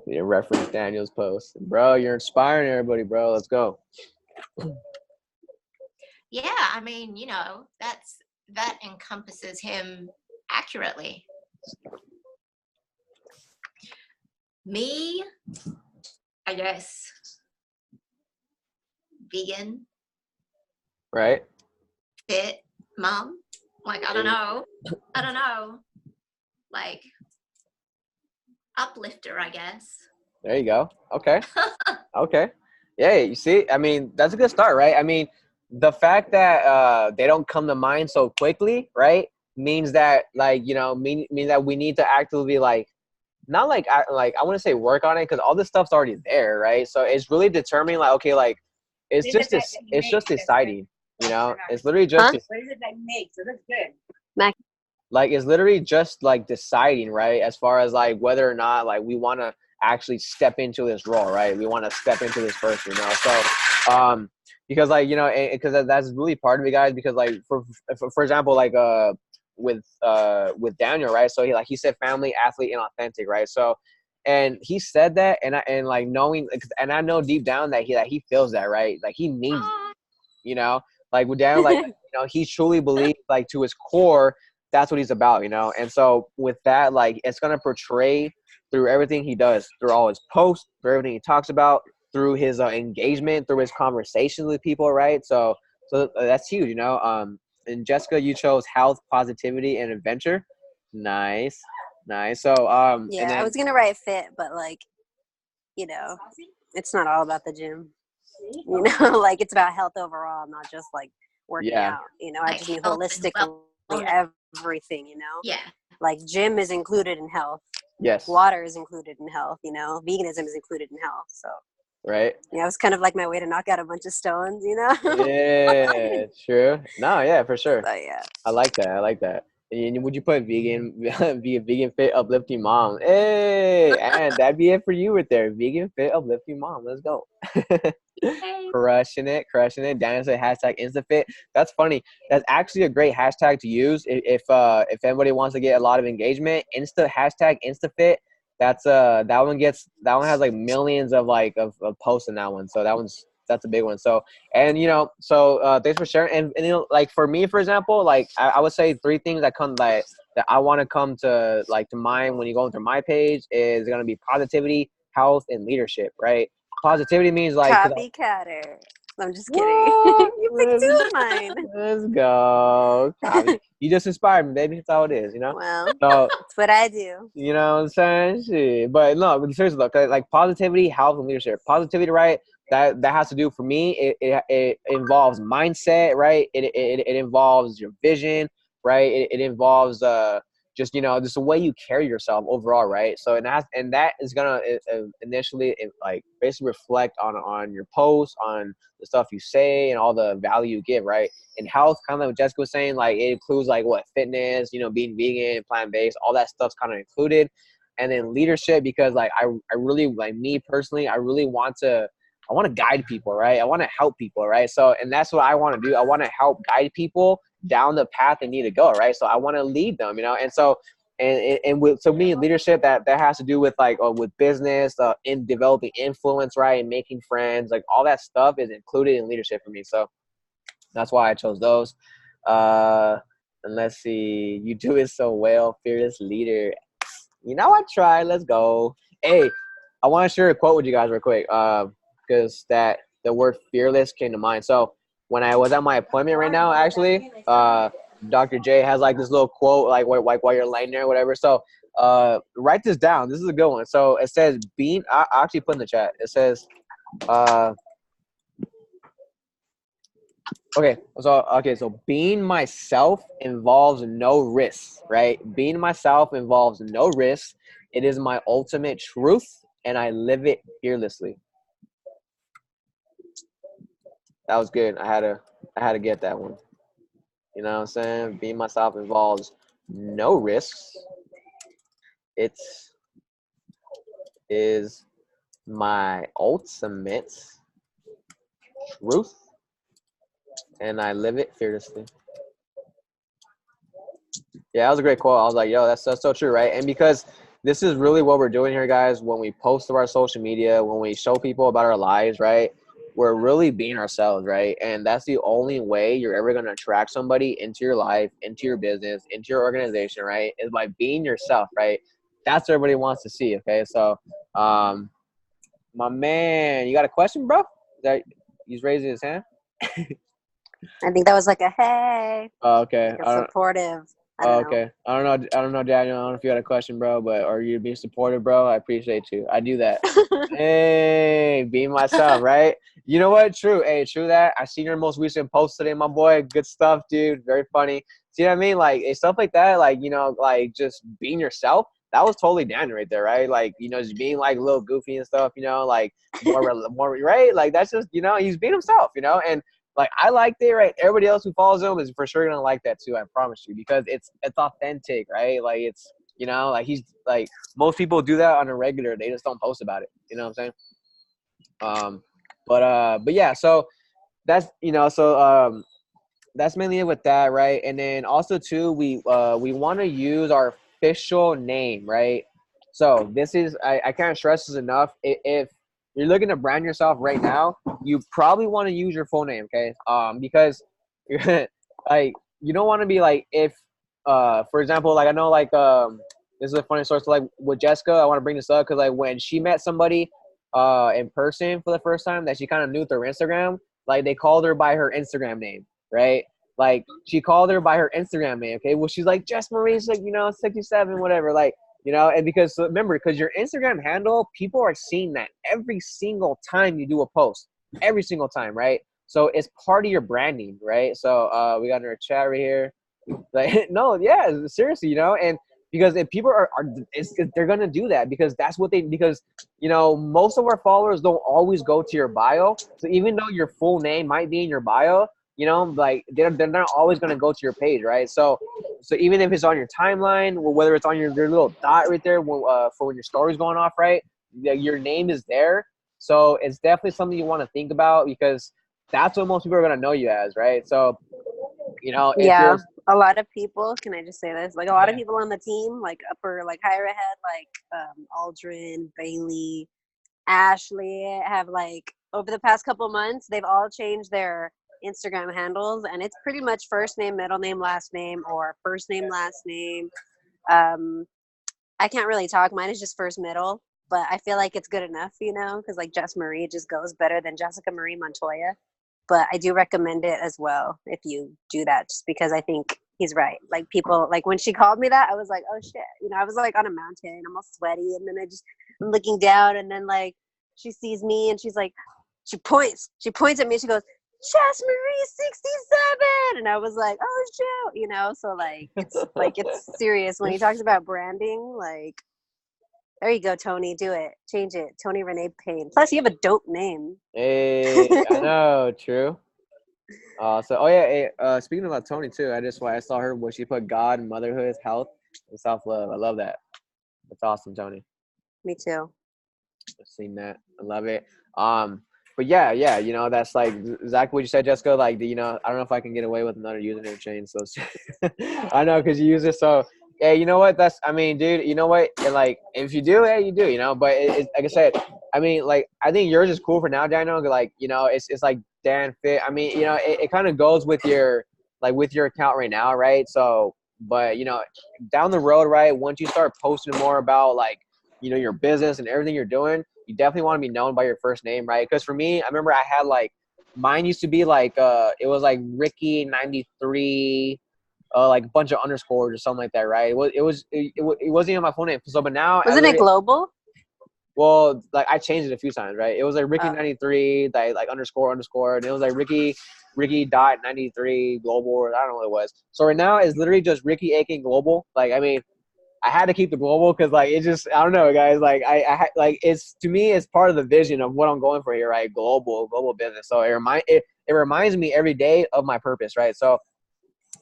You reference Daniel's post. Bro, you're inspiring everybody, bro. Let's go. Yeah, I mean, you know, that encompasses him accurately. Me, I guess, vegan, Right? fit, mom. Like, I don't know. Like, uplifter, I guess. There you go. Okay. Okay. Yeah, you see, I mean, that's a good start, right? I mean, the fact that they don't come to mind so quickly, right, means that, like, you know, mean that we need to actively, like, not like I want to say work on it, because all this stuff's already there, right? So it's really determining, like, okay, like, it's just deciding, you know, it's literally just Huh? What is it that makes? So that's good. like, it's literally just like deciding, right, as far as like whether or not like we want to actually step into this role, right? We want to step into this person, you know. So because, like, you know, because that's really part of it, guys, because like for example, like with Daniel, right? So he said family, athlete, and authentic, right? So, and he said that, and like knowing, and I know deep down that he feels that, right? Like he means it, you know, like with Daniel, like, you know, he truly believes, like, to his core, that's what he's about, you know. And so with that, like, it's gonna portray through everything he does, through all his posts, through everything he talks about, through his engagement, through his conversations with people, right? So that's huge, you know. And Jessica, you chose health, positivity, and adventure. Nice. So Yeah, and then, I was gonna write fit, but like, you know, it's not all about the gym. You know, like it's about health overall, not just like working yeah, out. You know, I Like just mean health and holistically wellness. everything. You know, Yeah. like gym is included in health, yes, water is included in health. You know, veganism is included in health. So right. yeah, it was kind of like my way to knock out a bunch of stones. You know. Yeah, true. No, yeah, for sure. So yeah. I like that. And would you put vegan, be a vegan fit uplifting mom? Hey, and that'd be it for you right there. Vegan fit uplifting mom. Let's go. Hey. Crushing it. Daniel said hashtag InstaFit. That's funny. That's actually a great hashtag to use if anybody wants to get a lot of engagement. Hashtag InstaFit. That's that one has like millions of posts in that one. So that's a big one. So, and you know, thanks for sharing. And you know, like for me, for example, like I would say three things that I want to come to mind when you go into my page is gonna be positivity, health, and leadership. Right? Positivity means like Copycatter. I'm just kidding. what? You picked two of mine. Let's go. You just inspired me, baby. That's all it is, you know. Well, So that's what I do. you know what I'm saying? Shit. But no, but seriously though, 'cause, like positivity, health, and leadership. Positivity, right? That has to do for me. It involves mindset, right? It involves your vision, right? It involves just, you know, just the way you carry yourself overall, right? So and that is gonna initially like basically reflect on your posts, on the stuff you say, and all the value you give, right? And health, kind of like what Jessica was saying, like it includes like what fitness, you know, being vegan, plant based, all that stuff's kind of included. And then leadership, because like I really, like me personally, I really want to guide people, right? I want to help people, right? So, and that's what I want to do. I want to help guide people down the path they need to go, right? So I want to lead them, you know? And so, and with, so me, leadership, that has to do with like, with business, in developing influence, right? And making friends, like all that stuff is included in leadership for me. So that's why I chose those. And let's see, you do it so well, fearless leader. You know, I try. Let's go. Hey, I want to share a quote with you guys real quick. Because that the word fearless came to mind. So when I was at my appointment right now, actually, Dr. J has like this little quote, like while you're laying there or whatever. So write this down. This is a good one. So it says I actually put in the chat. It says So being myself involves no risks, right? Being myself involves no risks. It is my ultimate truth, and I live it fearlessly. That was good. I had to get that one. You know what I'm saying? Being myself involves no risks. It is my ultimate truth, and I live it fearlessly. Yeah, that was a great quote. I was like, yo, that's so true, right? And because this is really what we're doing here, guys, when we post to our social media, when we show people about our lives, right? We're really being ourselves, right? And that's the only way you're ever going to attract somebody into your life, into your business, into your organization, right? Is by being yourself, right? That's what everybody wants to see, okay? So, my man, you got a question, bro? He's raising his hand? I think that was like a hey, Oh, okay. like a supportive. I don't know. Okay. I don't know, Daniel. I don't know if you got a question, bro, but are you being supportive, bro? I appreciate you. I do that. Hey, being myself, right? You know what? True. Hey, true that. I seen your most recent post today, my boy. Good stuff, dude. Very funny. See what I mean? Like, stuff like that, like, like just being yourself. That was totally Daniel right there, right? Like, just being like a little goofy and stuff, like more, right? Like, that's just, he's being himself, and like, I liked it, right? Everybody else who follows him is for sure gonna like that too. I promise you, because it's authentic, right? Like, it's like he's like, most people do that on a regular. They just don't post about it. You know what I'm saying? But yeah. So that's that's mainly it with that, right? And then also too, we want to use our official name, right? So this is I can't stress this enough. If you're looking to brand yourself right now, you probably want to use your full name, okay? Because like, you don't want to be like, if for example, like, I know, like, this is a funny story. So, like, with Jessica, I want to bring this up because, like, when she met somebody in person for the first time that she kind of knew through Instagram, like, they called her by her Instagram name, right? Like, she called her by her Instagram name, okay? Well, she's like, Jess Marie's, like, 67, whatever, like, and because, so remember, because your Instagram handle, people are seeing that every single time you do a post, every single time, right? So it's part of your branding, right? So we got our chat right here. Like, no, yeah, seriously, and because if people they're gonna do that because that's what because most of our followers don't always go to your bio. So even though your full name might be in your bio, like, they're not always gonna go to your page, right? So even if it's on your timeline, or whether it's on your little dot right there for when your story's going off, right? Your name is there. So it's definitely something you want to think about because that's what most people are gonna know you as, right? So if Yeah, you're a lot of people. Can I just say this? Like, a lot of people on the team, like higher ahead, like Aldrin, Bailey, Ashley, have, like, over the past couple months, they've all changed their Instagram handles, and it's pretty much first name, middle name, last name, or first name, last name. I can't really talk. Mine is just first, middle, but I feel like it's good enough, because, like, Jess Marie just goes better than Jessica Marie Montoya. But I do recommend it as well if you do that, just because I think he's right. Like, people, like, when she called me that, I was like, oh shit. I was like on a mountain, I'm all sweaty, and then I'm looking down, and then, like, she sees me and she's like, she points at me, she goes, Jess Marie 67, and I was like, oh shoot, so, like, it's serious when he talks about branding. Like, there you go, Tony. Do it. Change it. Tony Renee Payne. Plus, you have a dope name. Hey, I know, true. Speaking about Tony too, I saw her where she put God, motherhood, health, and self-love. I love that. That's awesome, Tony. Me too. I've seen that. I love it. But yeah, that's like exactly what you said, Jessica. Like, I don't know if I can get away with another username change. So I know, because you use it. So, hey, you know what? Dude, you know what? And, like, if you do, hey, you do, But like I said, like, I think yours is cool for now, Daniel. Like, it's like Dan Fit. It kind of goes with your account right now, right? So, but down the road, right? Once you start posting more about, like, your business and everything you're doing, you definitely want to be known by your first name, right? Because for me, I remember I had, like, mine used to be like it was like Ricky 93, like a bunch of underscores or something like that, right? It wasn't even my full name. So, but now wasn't it global? Well, like, I changed it a few times, right? It was like Ricky 93, like underscore, and it was like Ricky Ricky.93 global, or I don't know what it was. So right now it's literally just Ricky Aiken global. Like, I mean, I had to keep the global because like it just, I don't know, guys. Like like it's, to me, it's part of the vision of what I'm going for here, right? Global business. So it reminds me every day of my purpose, right? So,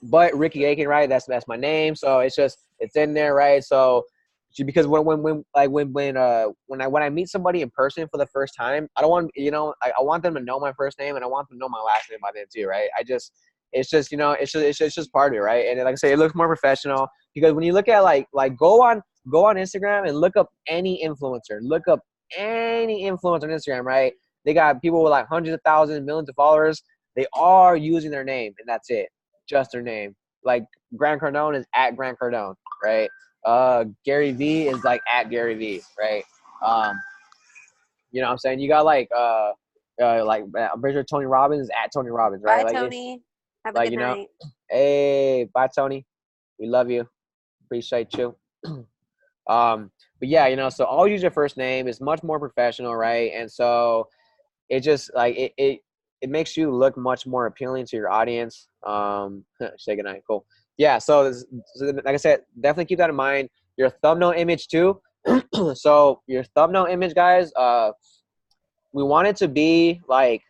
but Ricky Aiken, right? That's my name. So it's just, it's in there, right? So because when I meet somebody in person for the first time, I don't want, I want them to know my first name and I want them to know my last name by then too, right? It's just, it's just part of it, right? And like I say, it looks more professional because when you look at like go on Instagram and look up any influencer, on Instagram, right? They got people with like hundreds of thousands, millions of followers. They are using their name and that's it, just their name. Like Grant Cardone is at Grant Cardone, right? Gary V is like at Gary V, right? You know what I'm saying? You got like I'm pretty sure Tony Robbins is at Tony Robbins, right? Bye, Like, Tony. Have a like, good night. Hey, bye Tony. We love you. Appreciate you. But yeah, so I'll use your first name. It's much more professional, right? And so it just like it makes you look much more appealing to your audience. Say goodnight. Cool. Yeah. So like I said, definitely keep that in mind. Your thumbnail image too. So your thumbnail image, guys, we want it to be like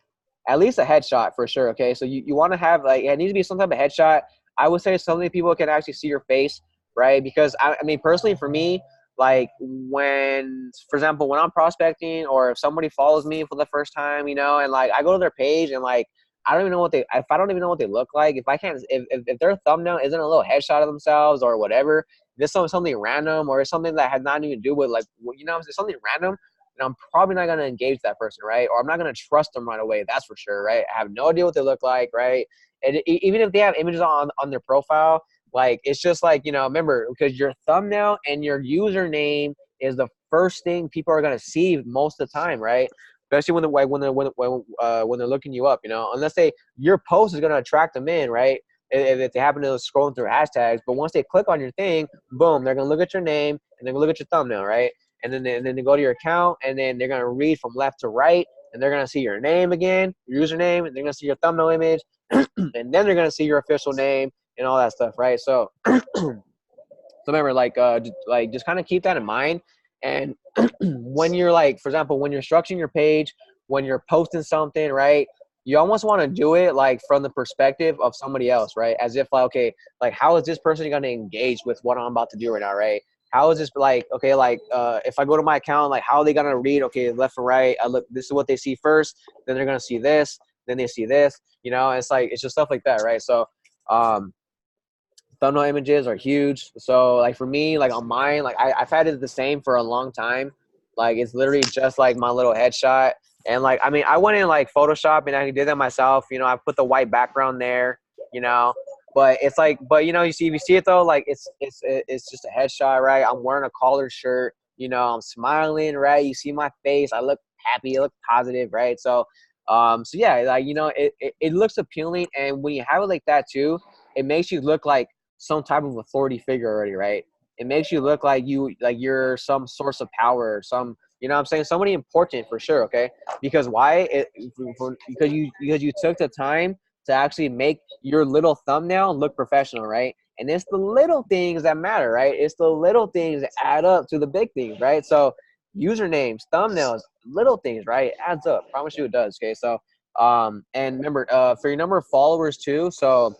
at least a headshot for sure. Okay. So you want to have like, it needs to be some type of headshot. I would say something people can actually see your face, right? Because I mean, personally for me, like when, for example, when I'm prospecting or if somebody follows me for the first time, and like I go to their page and like, I don't even know if I don't even know what they look like, if their thumbnail isn't a little headshot of themselves or whatever, if it's something random or it's something that had nothing to do with like, it's something random, and I'm probably not going to engage that person, right? Or I'm not going to trust them right away. That's for sure, right? I have no idea what they look like, right? And even if they have images on their profile, like, it's just like, remember, because your thumbnail and your username is the first thing people are going to see most of the time, right? Especially when they're looking you up, unless your post is going to attract them in, right? If they happen to scroll through hashtags, but once they click on your thing, boom, they're going to look at your name and they're going to look at your thumbnail, right? And then they go to your account and then they're going to read from left to right and they're going to see your name again, your username, and they're going to see your thumbnail image, and then they're going to see your official name and all that stuff, right? So, so remember, just kind of keep that in mind. And when you're like, for example, when you're structuring your page, when you're posting something, right, you almost want to do it like from the perspective of somebody else, right? As if like, okay, like how is this person going to engage with what I'm about to do right now, right? How is this like, okay, like if I go to my account, like how are they going to read, okay, left or right? This is what they see first, then they're going to see this, then they see this, it's like, it's just stuff like that, right? So, thumbnail images are huge. So like for me, like on mine, like I've had it the same for a long time. Like it's literally just like my little headshot. And like, I mean, I went in like Photoshop and I did that myself. I put the white background there, but it's like, but you see, if you see it though, like it's just a headshot, right? I'm wearing a collared shirt, I'm smiling, right? You see my face. I look happy. I look positive, right? So, so yeah, like, it looks appealing. And when you have it like that too, it makes you look like some type of authority figure already, right? It makes you look like you're some source of power, what I'm saying, somebody important for sure, okay? Because why? Because you took the time to actually make your little thumbnail look professional, right? And it's the little things that matter, right? It's the little things that add up to the big things, right? So usernames, thumbnails, little things, right? It adds up. Promise you it does, okay? So and remember, for your number of followers too, so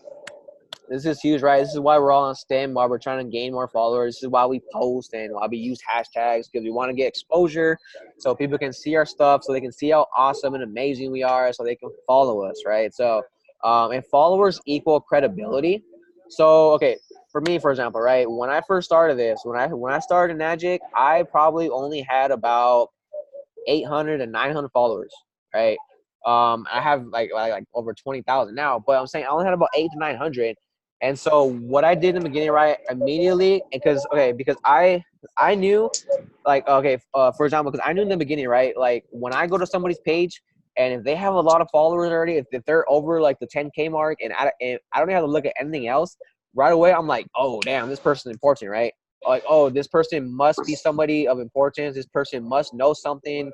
this is huge, right? This is why we're all on STEM, why we're trying to gain more followers. This is why we post and why we use hashtags, because we want to get exposure so people can see our stuff, so they can see how awesome and amazing we are, so they can follow us, right? So, and followers equal credibility. So, okay, for me, for example, right, when I first started this, when I started Nagic, I probably only had about 800 and 900 followers, right? I have like over 20,000 now, but I'm saying I only had about 800 to 900. And so what I did in the beginning, right, immediately, because I knew, like, okay, for example, because I knew in the beginning, right, like when I go to somebody's page and if they have a lot of followers already, if they're over like the 10K mark and I don't have to look at anything else, right away I'm like, oh damn, this person's important, right? Like, oh, this person must be somebody of importance. This person must know something.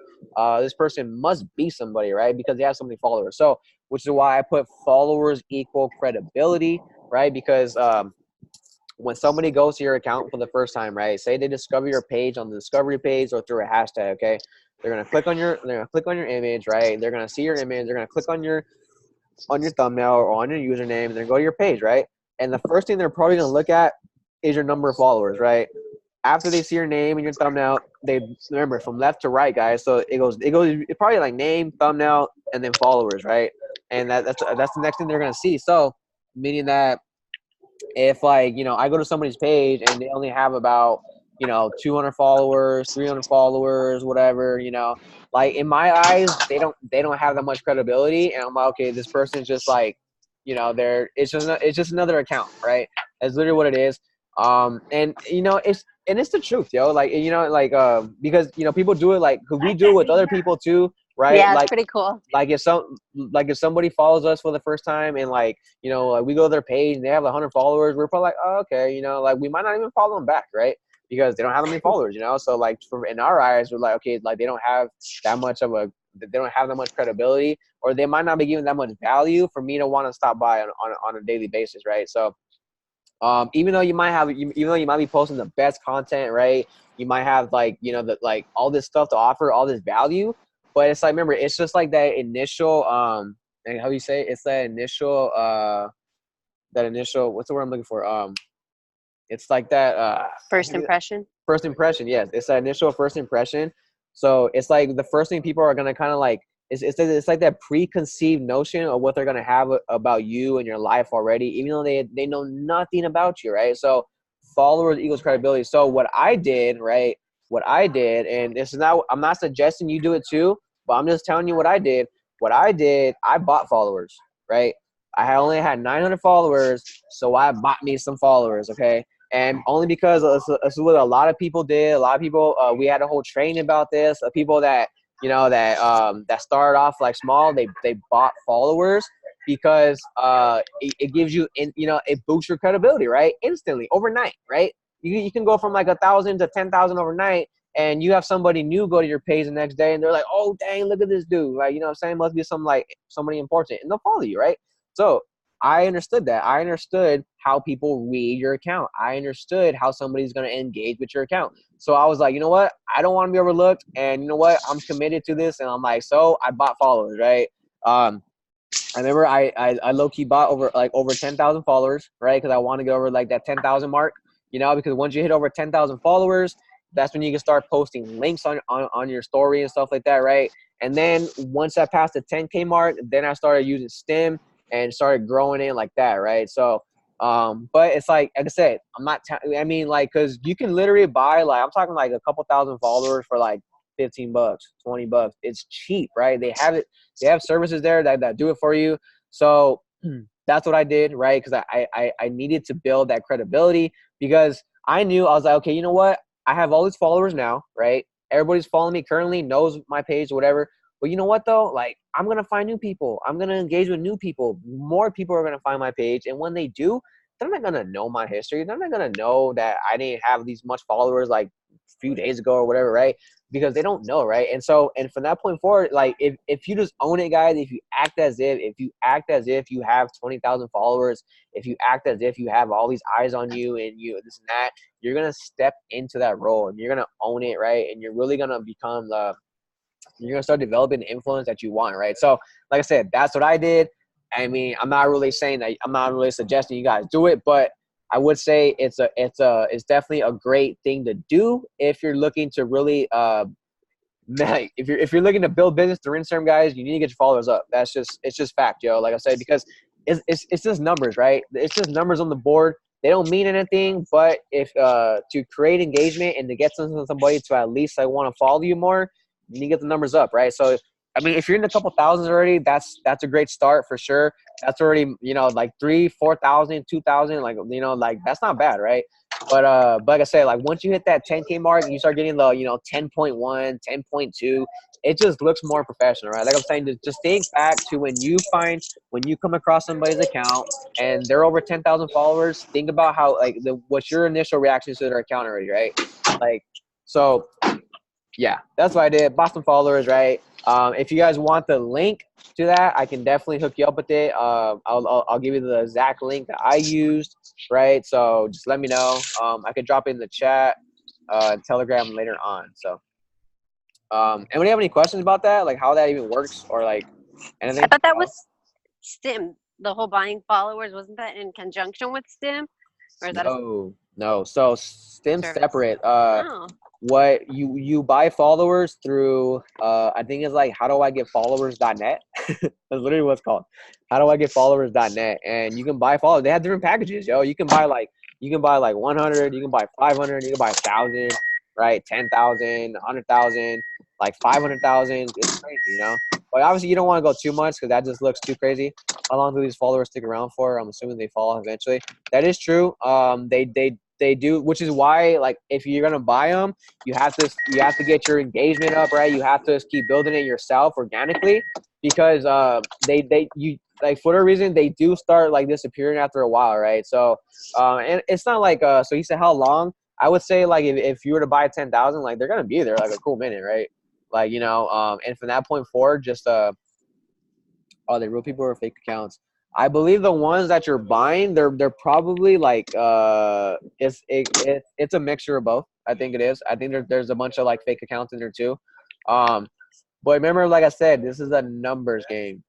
This person must be somebody, right? Because they have so many followers. So which is why I put followers equal credibility, right? Because when somebody goes to your account for the first time, right? Say they discover your page on the discovery page or through a hashtag, okay? They're gonna click on your image, right? They're gonna see your image. They're gonna click on your thumbnail or on your username, and then go to your page, right? And the first thing they're probably gonna look at is your number of followers, right? After they see your name and your thumbnail, they remember from left to right, guys. So it goes it's probably like name, thumbnail, and then followers, right? And that's the next thing they're gonna see. So meaning that if like, you know, I go to somebody's page and they only have about, you know, 200 followers, 300 followers, whatever, you know, like in my eyes, they don't have that much credibility. And I'm like, okay, this person's just like, you know, it's just another account, right? That's literally what it is. And you know, it's the truth, yo. Like, you know, like, because, you know, people do it, like, 'cause we do it with other people too, right? Yeah, it's Like, pretty cool. like if somebody follows us for the first time and like, you know, like we go to their page and they have 100 followers, we're probably like, oh, okay, you know, like we might not even follow them back, right? Because they don't have that many followers, you know. So like in our eyes, we're like, okay, like they don't have that much credibility, or they might not be giving that much value for me to want to stop by on a daily basis, right? So even though you might be posting the best content, right? You might have like, you know, like all this stuff to offer, all this value, but it's like, remember, it's just like that initial, and how you say it? It's that initial, what's the word I'm looking for? It's like that, First impression. first impression. Yes. It's that initial first impression. So it's like the first thing people are going to kind of like, it's like that preconceived notion of what they're going to have about you and your life already, even though they know nothing about you, right? So followers equals credibility. So what I did, right? And this is not, I'm not suggesting you do it too, but I'm just telling you what I did. I bought followers, right? I only had 900 followers, so I bought me some followers, okay? And only because it's what a lot of people did. A lot of people, we had a whole training about this. People that, you know, that started off like small, they bought followers because it gives you, you know, it boosts your credibility, right? Instantly, overnight, right? You can go from like 1,000 to 10,000 overnight, and you have somebody new go to your page the next day, and they're like, oh, dang, look at this dude. Like, you know what I'm saying? Must be somebody important, and they'll follow you, right? So I understood that. I understood how people read your account. I understood how somebody's going to engage with your account. So I was like, you know what? I don't want to be overlooked. And you know what? I'm committed to this. And I'm like, so I bought followers, right? I remember I low-key bought over 10,000 followers, right? Because I want to get over like that 10,000 mark, you know, because once you hit over 10,000 followers, that's when you can start posting links on your story and stuff like that, right? And then once I passed the 10K mark, then I started using Stem and started growing it like that, right? So, but it's like I said, I mean, like, cause you can literally buy, like, I'm talking like a couple thousand followers for like $15, $20. It's cheap, right? They have services there that do it for you. So that's what I did, right? Cause I needed to build that credibility, because I was like, okay, you know what? I have all these followers now, right? Everybody's following me currently, knows my page, whatever. But you know what though? Like, I'm going to find new people. I'm going to engage with new people. More people are going to find my page. And when they do, they're not going to know my history. They're not going to know that I didn't have these much followers like a few days ago or whatever, right? Because they don't know, right? And from that point forward, like, if you just own it, guys, if you act as if you have 20,000 followers, if you act as if you have all these eyes on you and you this and that, you're going to step into that role and you're going to own it, right? And you're really going to become you're going to start developing the influence that you want, right? So like I said, that's what I did. I mean, I'm not really suggesting you guys do it, but I would say it's definitely a great thing to do if you're looking to really, if you're looking to build business through Instagram, guys, you need to get your followers up. It's just fact, yo. Like I said, because it's just numbers, right? It's just numbers on the board. They don't mean anything, but if to create engagement and to get somebody to at least want to follow you more, you need to get the numbers up, right? So, I mean, if you're in a couple thousands already, that's a great start for sure. That's already, you know, like 3,000, 4,000, 2,000, like, you know, like that's not bad, right? But like I say, like once you hit that 10K mark and you start getting the, you know, 10.1, 10.2, it just looks more professional, right? Like I'm saying, just think back to when you come across somebody's account and they're over 10,000 followers, think about how, like, what's your initial reaction to their account already, right? Like, so yeah, that's what I did. Bought some followers, right? If you guys want the link to that, I can definitely hook you up with it. I'll give you the exact link that I used, right? So just let me know. I could drop it in the chat, Telegram later on. So, anybody have any questions about that? Like how that even works or like anything? I thought that was Stim. The whole buying followers, wasn't that in conjunction with Stim? Or is that a No. So Stim's service? separate. Oh. What you buy followers through I think it's like howdoigetfollowers.net. That's literally what it's called. Howdoigetfollowers.net. And you can buy followers. They have different packages, yo. You can buy like 100, you can buy 500, you can buy 1,000, right? 10,000, 100,000, like 500,000. It's crazy, you know. But obviously you don't want to go too much because that just looks too crazy. How long do these followers stick around for? I'm assuming they fall off eventually. That is true. They do, which is why like if you're gonna buy them, you have to get your engagement up, right? You have to keep building it yourself organically because you like for a reason they do start like disappearing after a while, right? So and it's not like so you said how long? I would say like if you were to buy 10,000, like they're gonna be there like a cool minute, right? Like and from that point forward, just are they real people or fake accounts? I believe the ones that you're buying, they're probably like it's a mixture of both. I think it is. I think there's a bunch of like fake accounts in there too. But remember, like I said, this is a numbers game.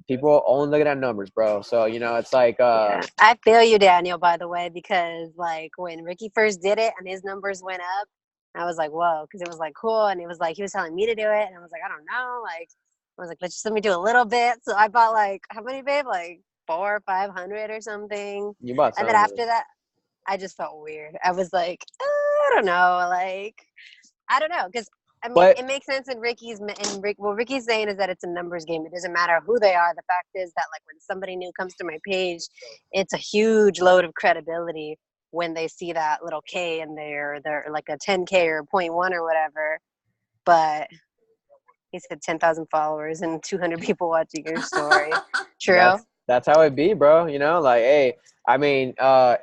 People only looking at numbers, bro. So it's like Yeah. I feel you, Daniel, by the way, because like when Ricky first did it and his numbers went up, I was like, whoa, because it was like cool. And it was like, he was telling me to do it. And I was like, I don't know. Like, I was like, let's just let me do a little bit. So I bought like, how many, babe? Like 400 or 500 or something. you bought And some. then after that, I just felt weird. I was like, I don't know. Like, I don't know. Because I mean, But it makes sense in what Ricky's saying is that it's a numbers game. It doesn't matter who they are. The fact is that like when somebody new comes to my page, it's a huge load of credibility when they see that little K and they're like a 10K or 0.1 or whatever. But he said 10,000 followers and 200 people watching your story. True. That's how it be, bro. Like, hey, I mean,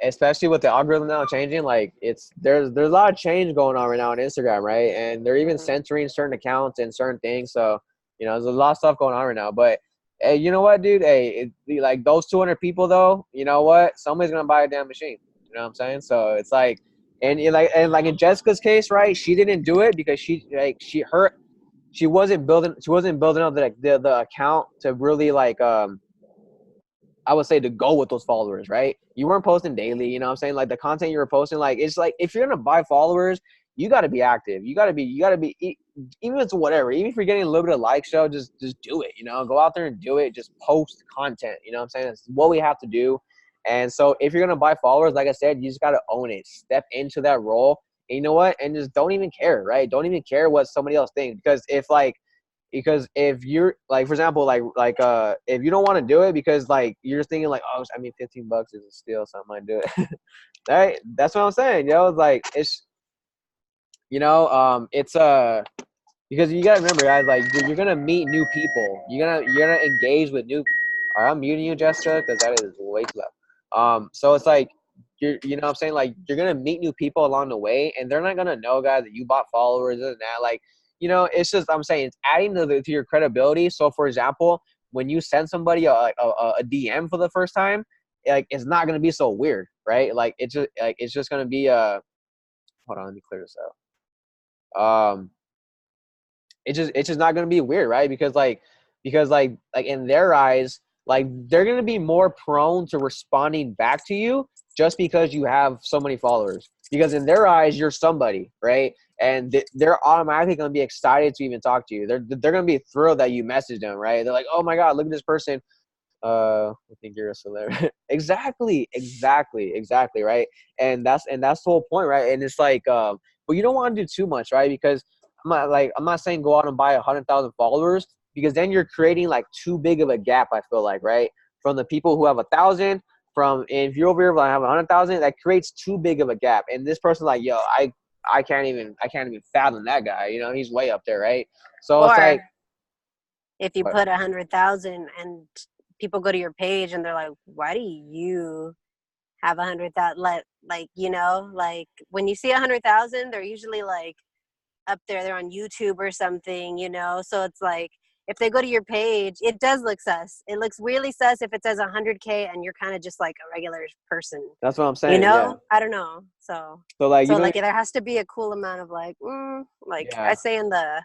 especially with the algorithm now changing, like there's a lot of change going on right now on Instagram, right? And they're even censoring certain accounts and certain things. So, there's a lot of stuff going on right now. But hey, you know what, dude? Hey, like those 200 people though, you know what? Somebody's gonna buy a damn machine. You know what I'm saying? So it's like, and like in Jessica's case, right? She didn't do it because she wasn't building up the account to really like I would say to go with those followers, right? You weren't posting daily, you know what I'm saying? Like the content you were posting, like it's like if you're gonna buy followers, you gotta be active. You gotta be even if it's whatever, even if you're getting a little bit of likes, just do it, go out there and do it. Just post content, you know what I'm saying? It's what we have to do. And so if you're gonna buy followers, like I said, you just gotta own it. Step into that role. And you know what? And just don't even care, right? Don't even care what somebody else thinks. Because if you're like, for example, if you don't want to do it because like you're thinking like, oh, I mean, $15 is a steal, so I might do it. Right? That's what I'm saying, yo. Like it's, it's because you gotta remember, guys, like you're gonna meet new people. You're gonna engage with new. All right, I'm muting you, Jessica, because that is way too loud. So it's like you know what I'm saying, like you're gonna meet new people along the way, and they're not gonna know, guys, that you bought followers and that. Like, it's just I'm saying it's adding to your credibility. So for example, when you send somebody a DM for the first time, like it's not gonna be so weird, right? Like it's just gonna be hold on, let me clear this out. It's just not gonna be weird, right? Because in their eyes, like they're gonna be more prone to responding back to you just because you have so many followers. Because in their eyes, you're somebody, right? And they're automatically gonna be excited to even talk to you. They're gonna be thrilled that you messaged them, right? They're like, oh my god, look at this person. I think you're a celebrity. Exactly, right? And that's the whole point, right? And it's like, but you don't want to do too much, right? Because I'm not saying go out and buy 100,000 followers because then you're creating like too big of a gap. I feel like, right, from the people who have 1,000, and if you're over here like have 100,000, that creates too big of a gap. And this person like, yo, I can't even fathom that guy. He's way up there, right? So it's like if you put 100,000 and people go to your page and they're like, why do you have 100,000? Like when you see 100,000, they're usually like up there, they're on YouTube or something, so it's like if they go to your page, it does look sus. It looks really sus if it says 100K and you're kind of just like a regular person. That's what I'm saying. You know, Yeah. I don't know. So like you know, like there has to be a cool amount of like, I say in the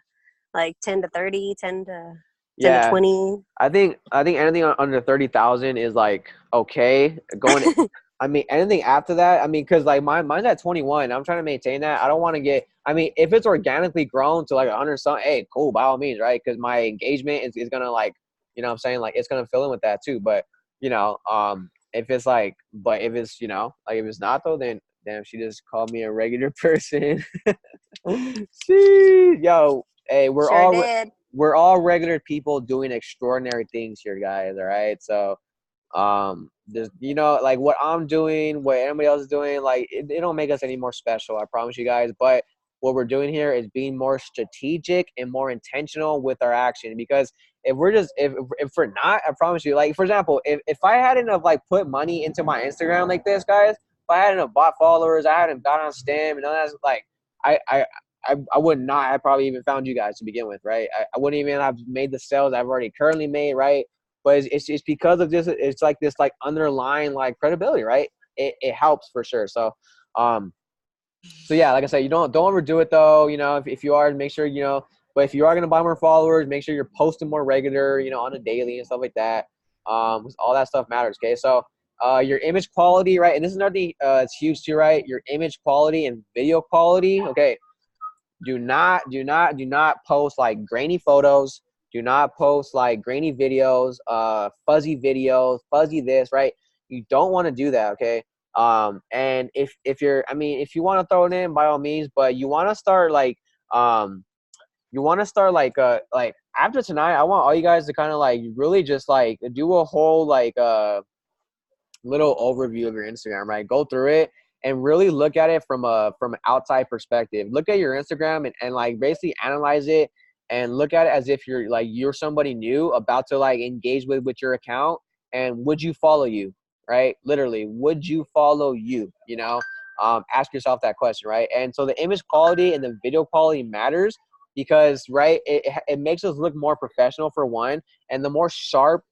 like 10 to 30, 10 to 10 to 20. I think anything under 30,000 is like okay. Going, I mean, anything after that, I mean, because like mine's at 21. I'm trying to maintain that. I don't want to get. I mean, if it's organically grown to like 100 something, hey, cool, by all means, right? Because my engagement is gonna like, you know what I'm saying, like it's gonna fill in with that too. But you know, if it's like, but if it's, you know, like if it's not though, then damn, she just called me a regular person. Yo, hey, we're all regular people doing extraordinary things here, guys. All right, so there's, you know, like what I'm doing, what anybody else is doing, like it don't make us any more special, I promise you guys. But what we're doing here is being more strategic and more intentional with our action. Because if we're just if we're not, I promise you, like for example, if I hadn't have like put money into my Instagram like this, guys, if I hadn't have bought followers, I hadn't got on Stem and all that, like I would not have probably even found you guys to begin with, right? I wouldn't even have made the sales I've already currently made, right? But it's because of this. It's like this like underlying like credibility, right? It helps for sure. So yeah, like I said, you don't overdo it though. You know, if you are, make sure, you know. But if you are gonna buy more followers, make sure you're posting more regular, you know, on a daily and stuff like that. All that stuff matters. Okay, so your image quality, right? And this is another thing, it's huge too, right? Your image quality and video quality. Okay, do not post like grainy photos. Do not post like grainy videos, fuzzy videos, fuzzy this, right? You don't want to do that, okay? And if you're, I mean, if you want to throw it in, by all means, but you want to start like, like after tonight, I want all you guys to kind of like really just like do a whole like little overview of your Instagram, right? Go through it and really look at it from an outside perspective. Look at your Instagram and like basically analyze it and look at it as if you're somebody new about to like engage with your account. And would you follow you, right? Literally, would you follow you? You know, ask yourself that question, right? And so the image quality and the video quality matters because, right, it makes us look more professional for one. And the more sharp,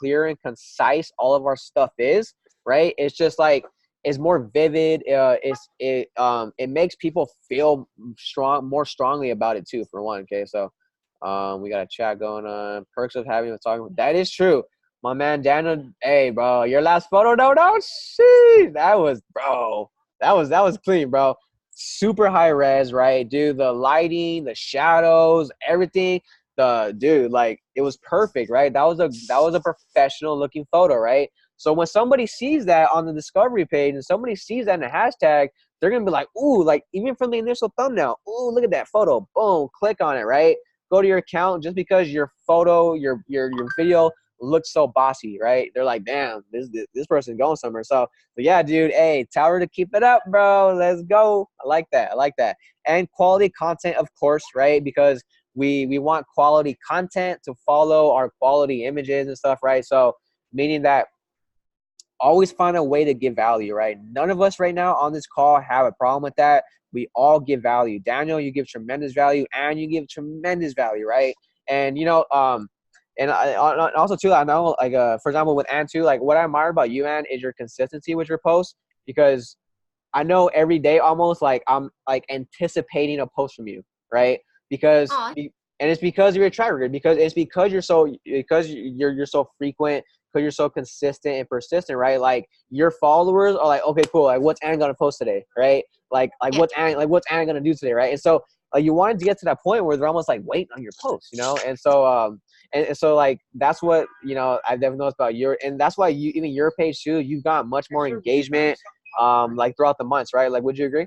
clear, and concise all of our stuff is, right? It's just like, it's more vivid. It makes people feel more strongly about it too, for one. Okay, so we got a chat going on. Perks of having a talking. That is true, my man Daniel. Hey, bro, your last photo, no, shit, that was clean, bro. Super high res, right, dude? The lighting, the shadows, everything. Dude, like it was perfect, right? That was a professional looking photo, right? So when somebody sees that on the discovery page and somebody sees that in a hashtag, they're going to be like, ooh, like even from the initial thumbnail, ooh, look at that photo. Boom, click on it, right? Go to your account just because your photo, your video looks so bossy, right? They're like, damn, this person's going somewhere. So yeah, dude, hey, tell her to keep it up, bro. Let's go. I like that. And quality content, of course, right? Because we want quality content to follow our quality images and stuff, right? So meaning that always find a way to give value, right? None of us right now on this call have a problem with that. We all give value. Daniel, you give tremendous value, and you give tremendous value, right? And you know, and also too, I know, like, for example, with Ann too, like what I admire about you, Ann, is your consistency with your posts, because I know every day almost like I'm like anticipating a post from you, right? Because and it's because you're a track record, because you're so frequent, because you're so consistent and persistent, right? Like your followers are like, okay, cool. Like what's Ann gonna post today, right? Like what's Ann gonna do today, right? And so you wanted to get to that point where they're almost like waiting on your post, you know? And so and so like that's what, you know, I've never noticed about and that's why even your page too, you've got much more engagement like throughout the months, right? Like, would you agree?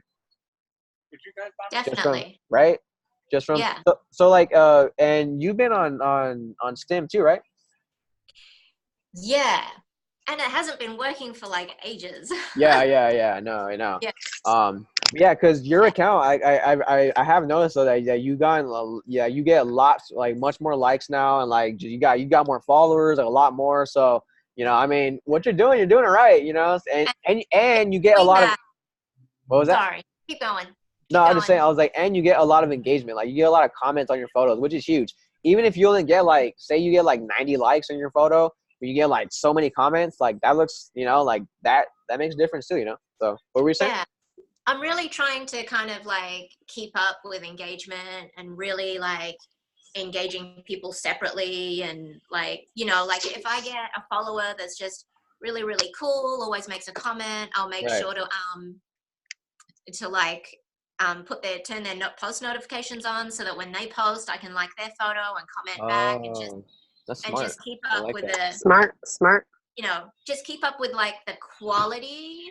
Definitely. Right? Just from yeah. So like and you've been on Stem too, right? Yeah. And it hasn't been working for like ages. Yeah. I know. Yeah. Because your account, I have noticed though that you get lots, like much more likes now, and like you got more followers, like a lot more. So you know, I mean, what you're doing it right, you know, and you get a lot of. What was that? Sorry, keep going. No, I'm just saying, I was like, and you get a lot of engagement, like you get a lot of comments on your photos, which is huge. even if you only get like, say you get like 90 likes on your photo, but you get like so many comments, like that looks, you know, like that makes a difference too, you know? So what were you saying? Yeah. I'm really trying to kind of like keep up with engagement and really like engaging people separately. And like, you know, like if I get a follower that's just really, really cool, always makes a comment, I'll make Right. sure to like turn their post notifications on so that when they post, I can like their photo and comment back Oh, that's and smart. just keep I up like with that. Smart. you know, just keep up with like the quality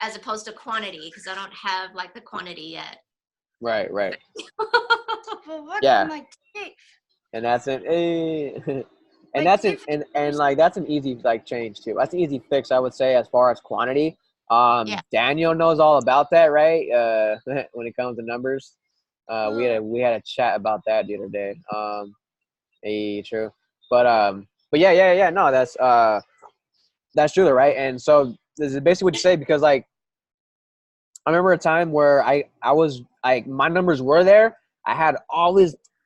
as opposed to quantity, because I don't have like the quantity yet. Right. What's Yeah. my teeth? And that's an and Like, that's an if- and like that's an easy like change too. That's an easy fix, I would say, as far as quantity. Yeah. Daniel knows all about that, right? When it comes to numbers. We had a chat about that the other day. True. But yeah. No, that's true, right? And so this is basically what you say, because like I remember a time where I was like, my numbers were there. I had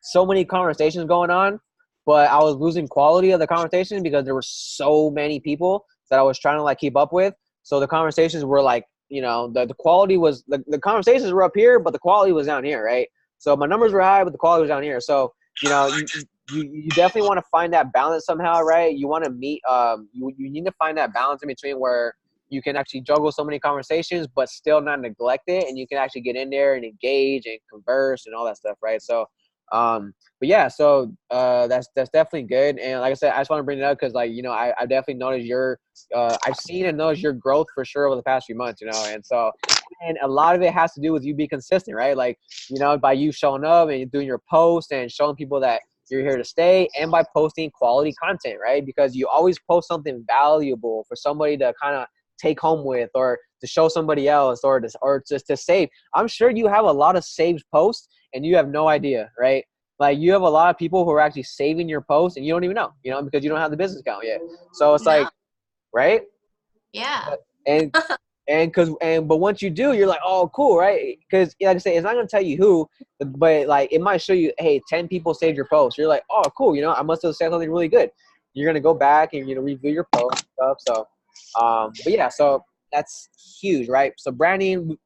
so many conversations going on, but I was losing quality of the conversation because there were so many people that I was trying to like keep up with. So the conversations were like, you know, the quality was the conversations were up here, but the quality was down here, right? So my numbers were high, but the quality was down here. So, you know, you definitely want to find that balance somehow, right? You want to meet you need to find that balance in between where you can actually juggle so many conversations, but still not neglect it. And you can actually get in there and engage and converse and all that stuff. Right. So, but yeah, so, that's definitely good. And like I said, I just want to bring it up because like, you know, I definitely noticed I've seen and noticed your growth for sure over the past few months, you know? And so, and a lot of it has to do with you being consistent, right? Like, you know, by you showing up and doing your posts and showing people that you're here to stay, and by posting quality content, right? Because you always post something valuable for somebody to kind of take home with, or to show somebody else, or just to save. I'm sure you have a lot of saved posts and you have no idea, right? Like you have a lot of people who are actually saving your posts and you don't even know, you know, because you don't have the business account yet. So it's like, right? Yeah. And but once you do, you're like, oh, cool, right? Because like I say, it's not gonna tell you who, but like it might show you, hey, 10 people saved your post. You're like, oh, cool, you know, I must have said something really good. You're gonna go back and, you know, review your post and stuff. So, but yeah, so that's huge, right? So branding,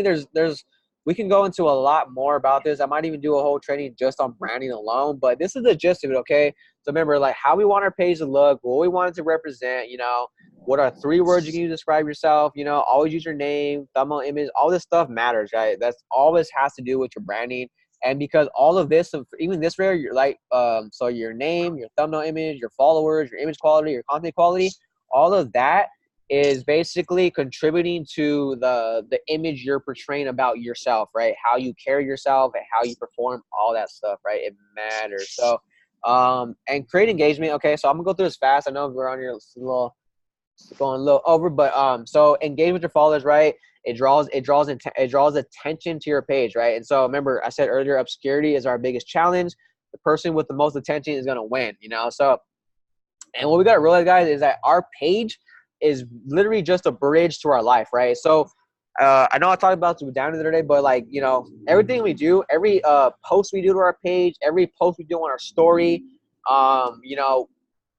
there's we can go into a lot more about this. I might even do a whole training just on branding alone, but this is the gist of it, okay? So remember, like how we want our page to look, what we want it to represent, you know, what are 3 words you can use to describe yourself, you know, always use your name, thumbnail image, all this stuff matters, right? That's all this has to do with your branding. And because all of this, even this rare, you're like, so your name, your thumbnail image, your followers, your image quality, your content quality, all of that is basically contributing to the image you're portraying about yourself, right? How you carry yourself and how you perform, all that stuff, right? It matters. So, and create engagement. Okay, so I'm gonna go through this fast. I know we're on your little going a little over, but so engage with your followers, right? It draws attention to your page, right? And so remember, I said earlier, obscurity is our biggest challenge. The person with the most attention is gonna win, you know. So, and what we gotta realize, guys, is that our page is literally just a bridge to our life, right? So, I know I talked about this down the other day, but like, you know, everything we do, every post we do to our page, every post we do on our story, you know,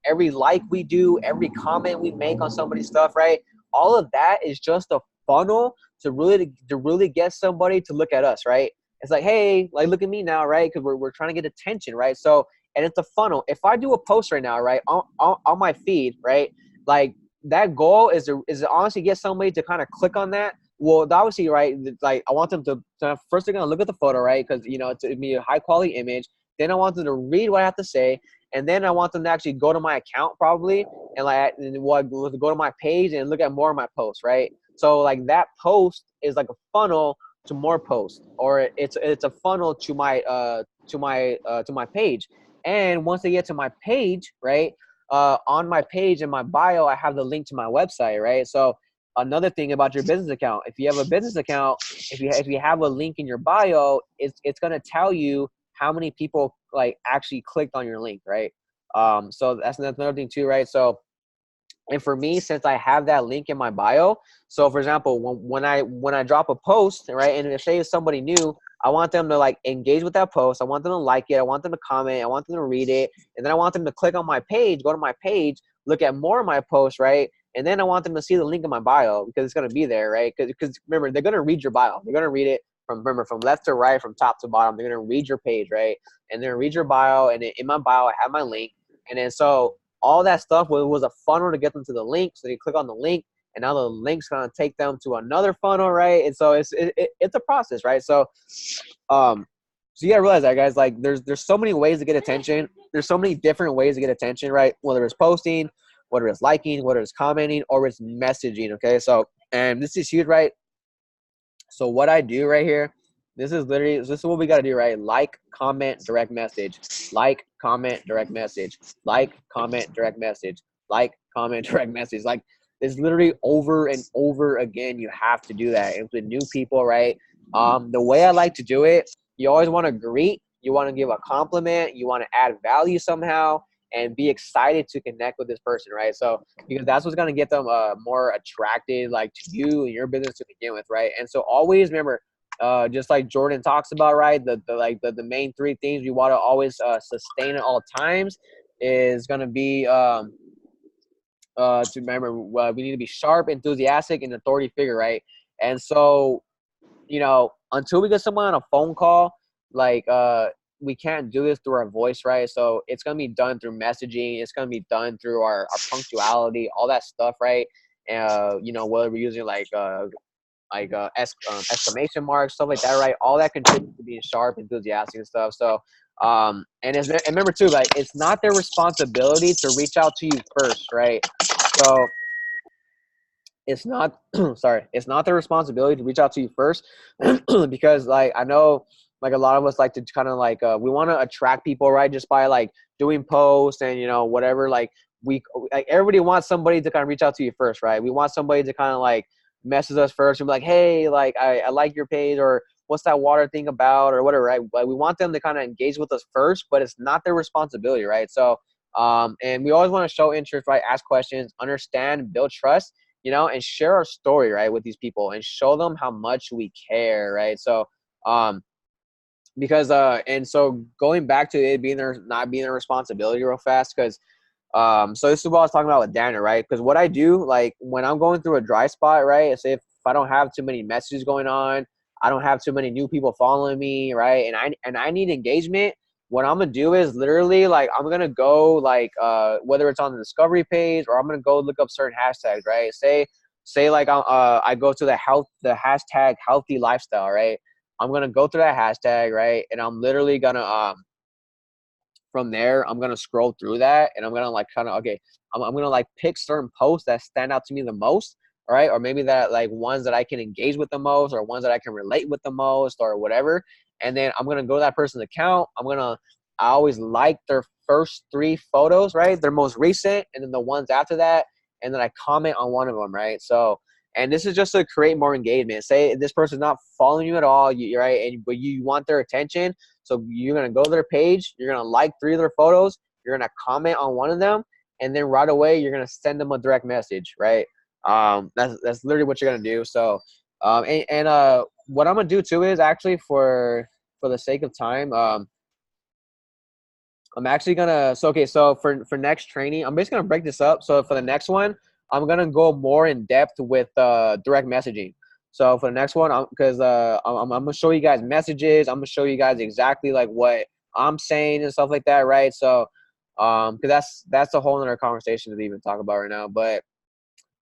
every like we do, every comment we make on somebody's stuff, right? All of that is just a funnel to really get somebody to look at us, right? It's like, hey, like look at me now, right? Because we're trying to get attention, right? So, and it's a funnel. If I do a post right now, right, on my feed, right, like that goal is to honestly get somebody to kind of click on that. Well, obviously, right, like I want them to first they're gonna look at the photo, right, because you know it's to be a high quality image. Then I want them to read what I have to say, and then I want them to actually go to my account probably and go to my page and look at more of my posts, right? So like that post is like a funnel to more posts, or it's a funnel to my page. And once they get to my page, right, on my page in my bio, I have the link to my website, right? So another thing about your business account, if you have a business account, if you have a link in your bio, it's gonna tell you how many people like actually clicked on your link, right? So that's another thing too, right? So And for me, since I have that link in my bio, so for example, when I drop a post, right, and if say it's somebody new, I want them to like engage with that post. I want them to like it. I want them to comment. I want them to read it, and then I want them to click on my page, go to my page, look at more of my posts, right, and then I want them to see the link in my bio because it's gonna be there, right? Because remember, they're gonna read your bio. They're gonna read it from left to right, from top to bottom. They're gonna read your page, right, and they're gonna read your bio, and in my bio I have my link, and then so all that stuff was a funnel to get them to the link. So they click on the link, and now the link's gonna take them to another funnel, right? And so it's a process, right? So so you gotta realize that, guys. Like there's so many ways to get attention. There's so many different ways to get attention, right? Whether it's posting, whether it's liking, whether it's commenting, or it's messaging. Okay, so and this is huge, right? So what I do right here, this is what we gotta do, right? Like, comment, direct message. Like, comment, direct message. Like, comment, direct message. Like, comment, direct message. Like, it's literally over and over again. You have to do that. And with new people, right? The way I like to do it, you always want to greet. You want to give a compliment. You want to add value somehow and be excited to connect with this person, right? So because that's what's going to get them more attracted, like to you and your business to begin with, right? And so always remember, just like Jordan talks about, right? The main three things you want to always sustain at all times is going to be to remember we need to be sharp, enthusiastic, and authority figure, right? And so, you know, until we get someone on a phone call, like we can't do this through our voice, right? So it's gonna be done through messaging. It's gonna be done through our punctuality, all that stuff, right? You know, whether we're using exclamation marks, stuff like that, right? All that contributes to being sharp, enthusiastic, and stuff. So, and remember too, like it's not their responsibility to reach out to you first, right? So it's not it's not their responsibility to reach out to you first because like I know like a lot of us like to kind of like we want to attract people, right, just by like doing posts and, you know, whatever. Like everybody wants somebody to kind of reach out to you first, right? We want somebody to kind of like message us first and be like, hey, like I like your page, or what's that water thing about, or whatever, right? Like we want them to kind of engage with us first, but it's not their responsibility, right? So and we always want to show interest, right? Ask questions, understand, build trust, you know, and share our story, right, with these people and show them how much we care, right? So because and so going back to it being not being their responsibility real fast, because so this is what I was talking about with Daniel, right? Because what I do, like when I'm going through a dry spot, right, is if I don't have too many messages going on, I don't have too many new people following me, right, and I need engagement. What I'm gonna do is literally like I'm gonna go like whether it's on the discovery page, or I'm gonna go look up certain hashtags, right? Say like I go to the hashtag healthy lifestyle, right? I'm gonna go through that hashtag, right, and I'm literally gonna from there, I'm going to scroll through that, and I'm going to like kind of, okay, I'm going to like pick certain posts that stand out to me the most, all right? Or maybe that like ones that I can engage with the most, or ones that I can relate with the most, or whatever. And then I'm going to go to that person's account. I always like their first 3 photos, right? Their most recent, and then the ones after that. And then I comment on one of them, right? So, and this is just to create more engagement. Say this person's not following you at all, right? But you want their attention. So you're going to go to their page, you're going to like 3 of their photos, you're going to comment on one of them, and then right away you're going to send them a direct message, right? That's literally what you're going to do. So and what I'm going to do too is actually for the sake of time, I'm actually going to so for next training, I'm just going to break this up. So for the next one, I'm going to go more in depth with direct messaging. So for the next one, because I'm going to show you guys messages. I'm going to show you guys exactly like what I'm saying and stuff like that, right? So because that's a whole other conversation to even talk about right now. But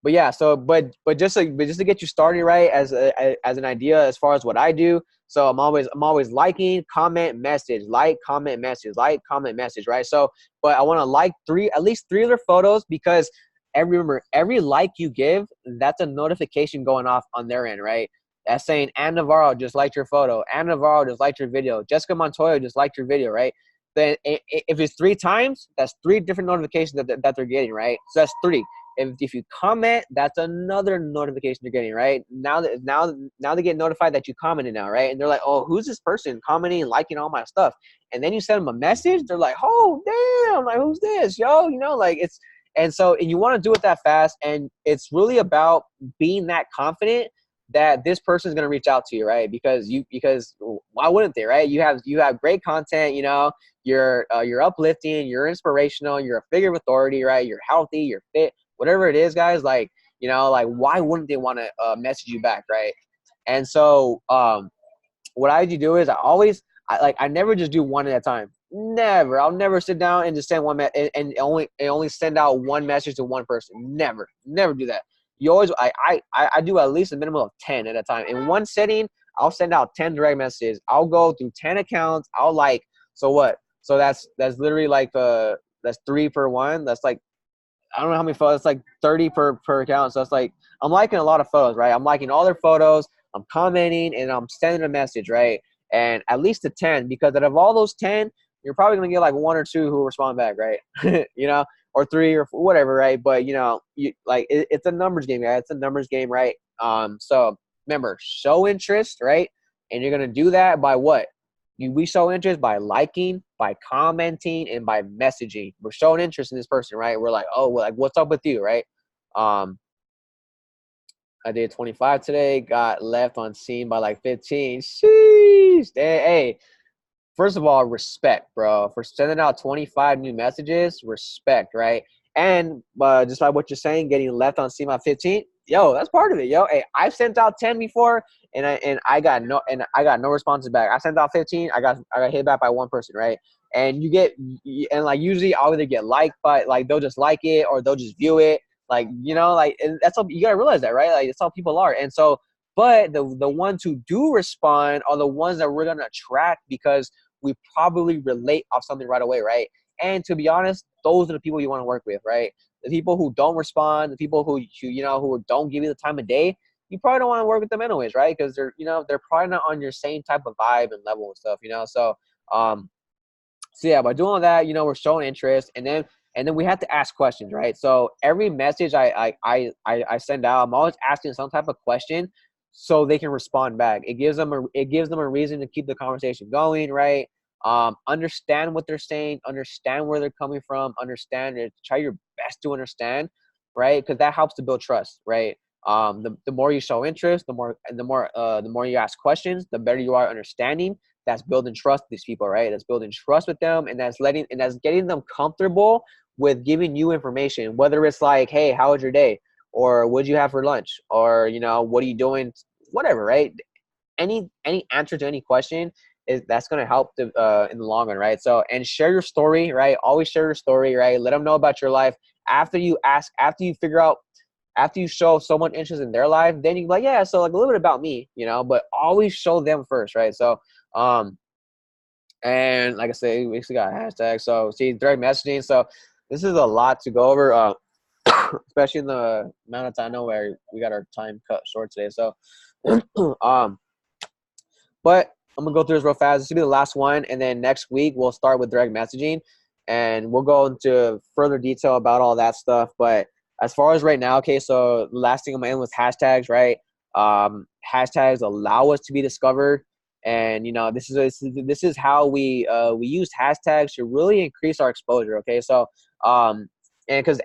yeah, so but just to get you started, right, as an idea as far as what I do. So I'm always liking, comment, message, like, comment, message, like, comment, message, right? So but I want to like at least 3 of their photos, because every like you give, that's a notification going off on their end, right? That's saying Ann Navarro just liked your photo. Ann Navarro just liked your video. Jessica Montoya just liked your video, right? Then if it's 3 times, that's 3 different notifications that they're getting, right? So that's 3. If you comment, that's another notification you're getting, right? Now they get notified that you commented now, right? And they're like, oh, who's this person commenting and liking all my stuff? And then you send them a message, they're like, oh, damn, like, who's this, yo? You know, like And so, and you want to do it that fast. And it's really about being that confident that this person is going to reach out to you, right? Because why wouldn't they, right? You have great content, you know, you're uplifting, you're inspirational, you're a figure of authority, right? You're healthy, you're fit, whatever it is, guys. Like, you know, like why wouldn't they want to message you back, right? And so, what I do is I never just do one at a time. Never. I'll never sit down and just send one and only send out one message to one person. Never do that. You always I do at least a minimum of 10 at a time. In one sitting, I'll send out 10 direct messages. I'll go through 10 accounts. So what? So that's literally like that's 3 per one. That's like, I don't know how many photos. It's like 30 per account. So it's like I'm liking a lot of photos, right? I'm liking all their photos. I'm commenting and I'm sending a message, right? And at least to 10, because out of all those 10, you're probably gonna get like 1 or 2 who respond back, right? You know, or 3 or whatever, right? But you know, it's a numbers game, guys. It's a numbers game, right? So remember, show interest, right? And you're gonna do that by what? We show interest by liking, by commenting, and by messaging. We're showing interest in this person, right? We're like, oh, well, like, what's up with you, right? I did 25 today, got left on scene by like 15. Sheesh. Hey, first of all, respect, bro. For sending out 25 new messages, respect, right? And just like what you're saying, getting left on scene by 15, yo, that's part of it, yo. Hey, I've sent out 10 before, and I got no responses back. I sent out 15, I got hit back by one person, right? And like usually I'll either get liked by, like, they'll just like it or they'll just view it. Like, you know, like, and that's how you gotta realize that, right? Like, that's how people are. And so, but the ones who do respond are the ones that we're gonna attract because we probably relate off something right away, right? And to be honest, those are the people you want to work with, right? The people who don't respond, the people who don't give you the time of day, you probably don't want to work with them anyways, right? Because they're probably not on your same type of vibe and level and stuff, you know. So yeah, by doing all that, you know, we're showing interest, and then we have to ask questions, right? So every message I send out, I'm always asking some type of question so they can respond back. It gives them a reason to keep the conversation going, right? Understand what they're saying, understand where they're coming from, understand it, try your best to understand, right? Because that helps to build trust, right? The more you show interest, the more you ask questions, the better you are understanding. That's building trust with these people, right? That's building trust with them, and that's getting them comfortable with giving you information, whether it's like, hey, how was your day? Or what'd you have for lunch? Or, you know, what are you doing? Whatever, right? Any answer to any question that's going to help in the long run, right? So, and share your story, right? Always share your story, right? Let them know about your life. After you show so much interest in their life, then you can be like, yeah, so like a little bit about me, you know, but always show them first, right? So, and like I say, we actually got a hashtag. So, see, direct messaging. So, this is a lot to go over, especially in the amount of time. I know where we got our time cut short today. So, but I'm gonna go through this real fast. This will be the last one, and then next week we'll start with direct messaging, and we'll go into further detail about all that stuff. But as far as right now, okay, so the last thing I'm gonna end with hashtags, right? Hashtags allow us to be discovered, and you know this is how we use hashtags to really increase our exposure. Okay, so and because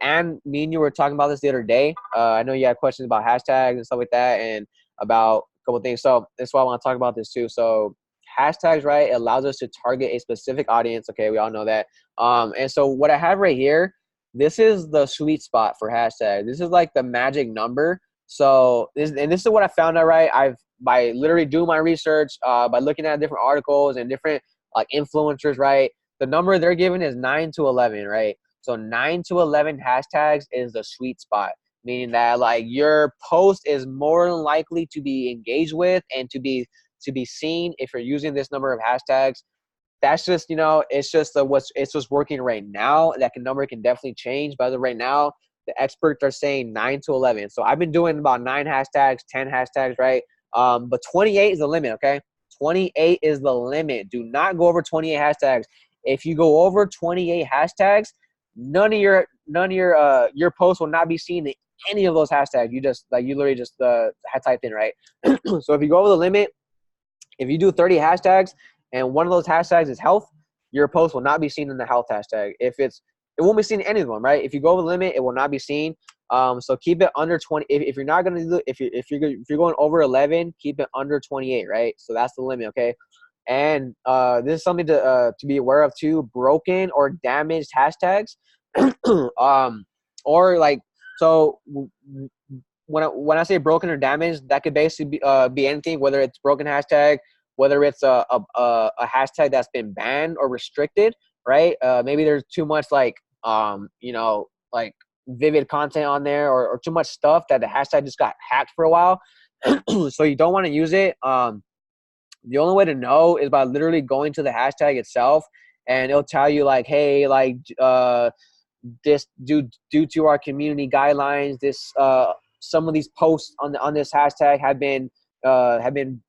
me and you were talking about this the other day. I know you had questions about hashtags and stuff like that, and about a couple things. So that's why I want to talk about this too. So hashtags, right? It allows us to target a specific audience. Okay, we all know that. And so what I have right here, this is the sweet spot for hashtags. This is like the magic number. So this is what I found out, right? By literally doing my research, by looking at different articles and different like influencers, right? The number they're giving is 9 to 11, right? So 9 to 11 hashtags is the sweet spot, meaning that like your post is more than likely to be engaged with and to be seen if you're using this number of hashtags. That's just, you know, it's just what's working right now. That number can definitely change, but as of right now, the experts are saying 9 to 11. So I've been doing about 9 hashtags, 10 hashtags, right? But 28 is the limit, okay? 28 is the limit. Do not go over 28 hashtags. If you go over 28 hashtags, none of your posts will not be seen in any of those hashtags. You literally just had typed in, right? So if you go over the limit, if you do 30 hashtags and one of those hashtags is health, your post will not be seen in the health hashtag. If it's it won't be seen in any of them, right? If you go over the limit, it will not be seen. So keep it under 20. If you're not gonna do, if you're going over 11, keep it under 28, right? So that's the limit, okay? And this is something to be aware of too. Broken or damaged hashtags, or like so. When I say broken or damaged, that could basically be anything, whether it's broken hashtag, whether it's a hashtag that's been banned or restricted, right? Maybe there's too much like like vivid content on there, or too much stuff that the hashtag just got hacked for a while. So you don't want to use it. The only way to know is by literally going to the hashtag itself, and it'll tell you like, hey, like this due to our community guidelines, this some of these posts on this hashtag have been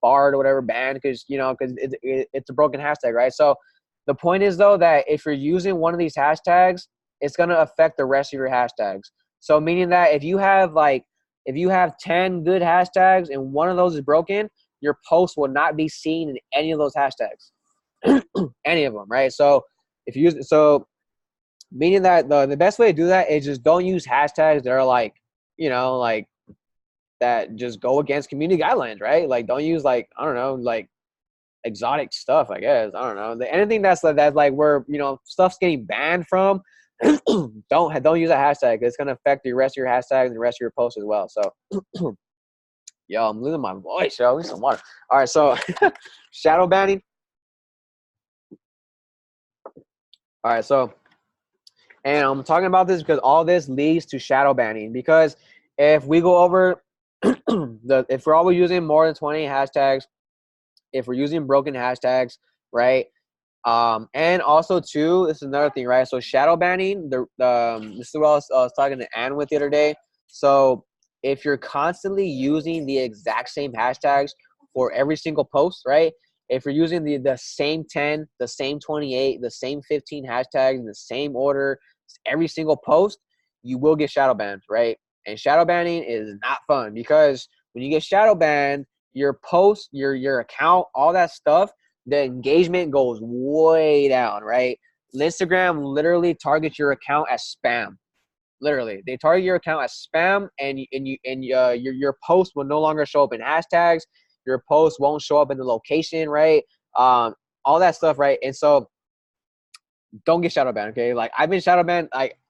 barred or whatever, banned, because it's a broken hashtag, right? So the point is though that if you're using one of these hashtags, it's gonna affect the rest of your hashtags. So meaning that if you have 10 good hashtags and one of those is broken, your post will not be seen in any of those hashtags, any of them, right? So if you use meaning that the best way to do that is just don't use hashtags that are like that just go against community guidelines, right? Like don't use like, I don't know, like exotic stuff, I guess. I don't know. Anything that's like where stuff's getting banned from, don't use a hashtag. It's gonna affect the rest of your hashtags and the rest of your posts as well. So yo, I'm losing my voice, yo. I need some water. All right, so shadow banning. All right, so, and I'm talking about this because all this leads to shadow banning. Because if we go over if we're always using more than 20 hashtags, if we're using broken hashtags, right? And also too, this is another thing, right? So shadow banning, this is what I was talking to Ann with the other day. So if you're constantly using the exact same hashtags for every single post, right? If you're using the same 10, the same 28, the same 15 hashtags in the same order, every single post, you will get shadow banned, right? And shadow banning is not fun, because when you get shadow banned, your post, your account, all that stuff, the engagement goes way down, right? Instagram literally targets your account as spam. Literally, they target your account as spam, and your post will no longer show up in hashtags. Your post won't show up in the location, right? All that stuff, right? And so, don't get shadow banned, okay? Like I've been shadow banned.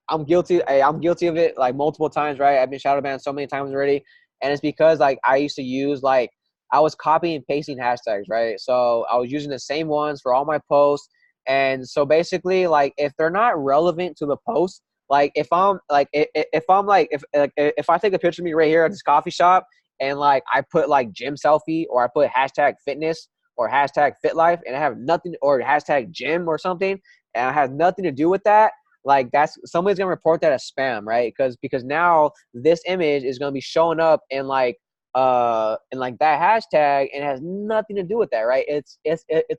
I'm guilty of it like multiple times, right? I've been shadow banned so many times already, and it's because like I used to use I was copying and pasting hashtags, right? So I was using the same ones for all my posts, and so basically like if they're not relevant to the post, like if I'm like if I take a picture of me right here at this coffee shop and like I put like gym selfie, or I put hashtag fitness or hashtag fit life, and I have nothing, or hashtag gym or something, and I have nothing to do with that, like that's somebody's gonna report that as spam, right? Because now this image is gonna be showing up in like that hashtag, and it has nothing to do with that, right? It's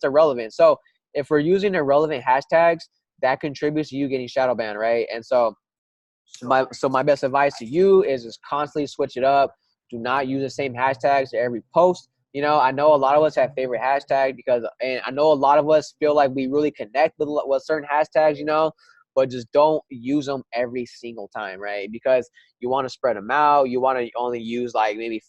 irrelevant. So if we're using irrelevant hashtags, that contributes to you getting shadow banned, right? And so my best advice to you is just constantly switch it up. Do not use the same hashtags to every post. I know a lot of us have favorite hashtags and I know a lot of us feel like we really connect with certain hashtags, but just don't use them every single time, right? Because you want to spread them out. You want to only use like maybe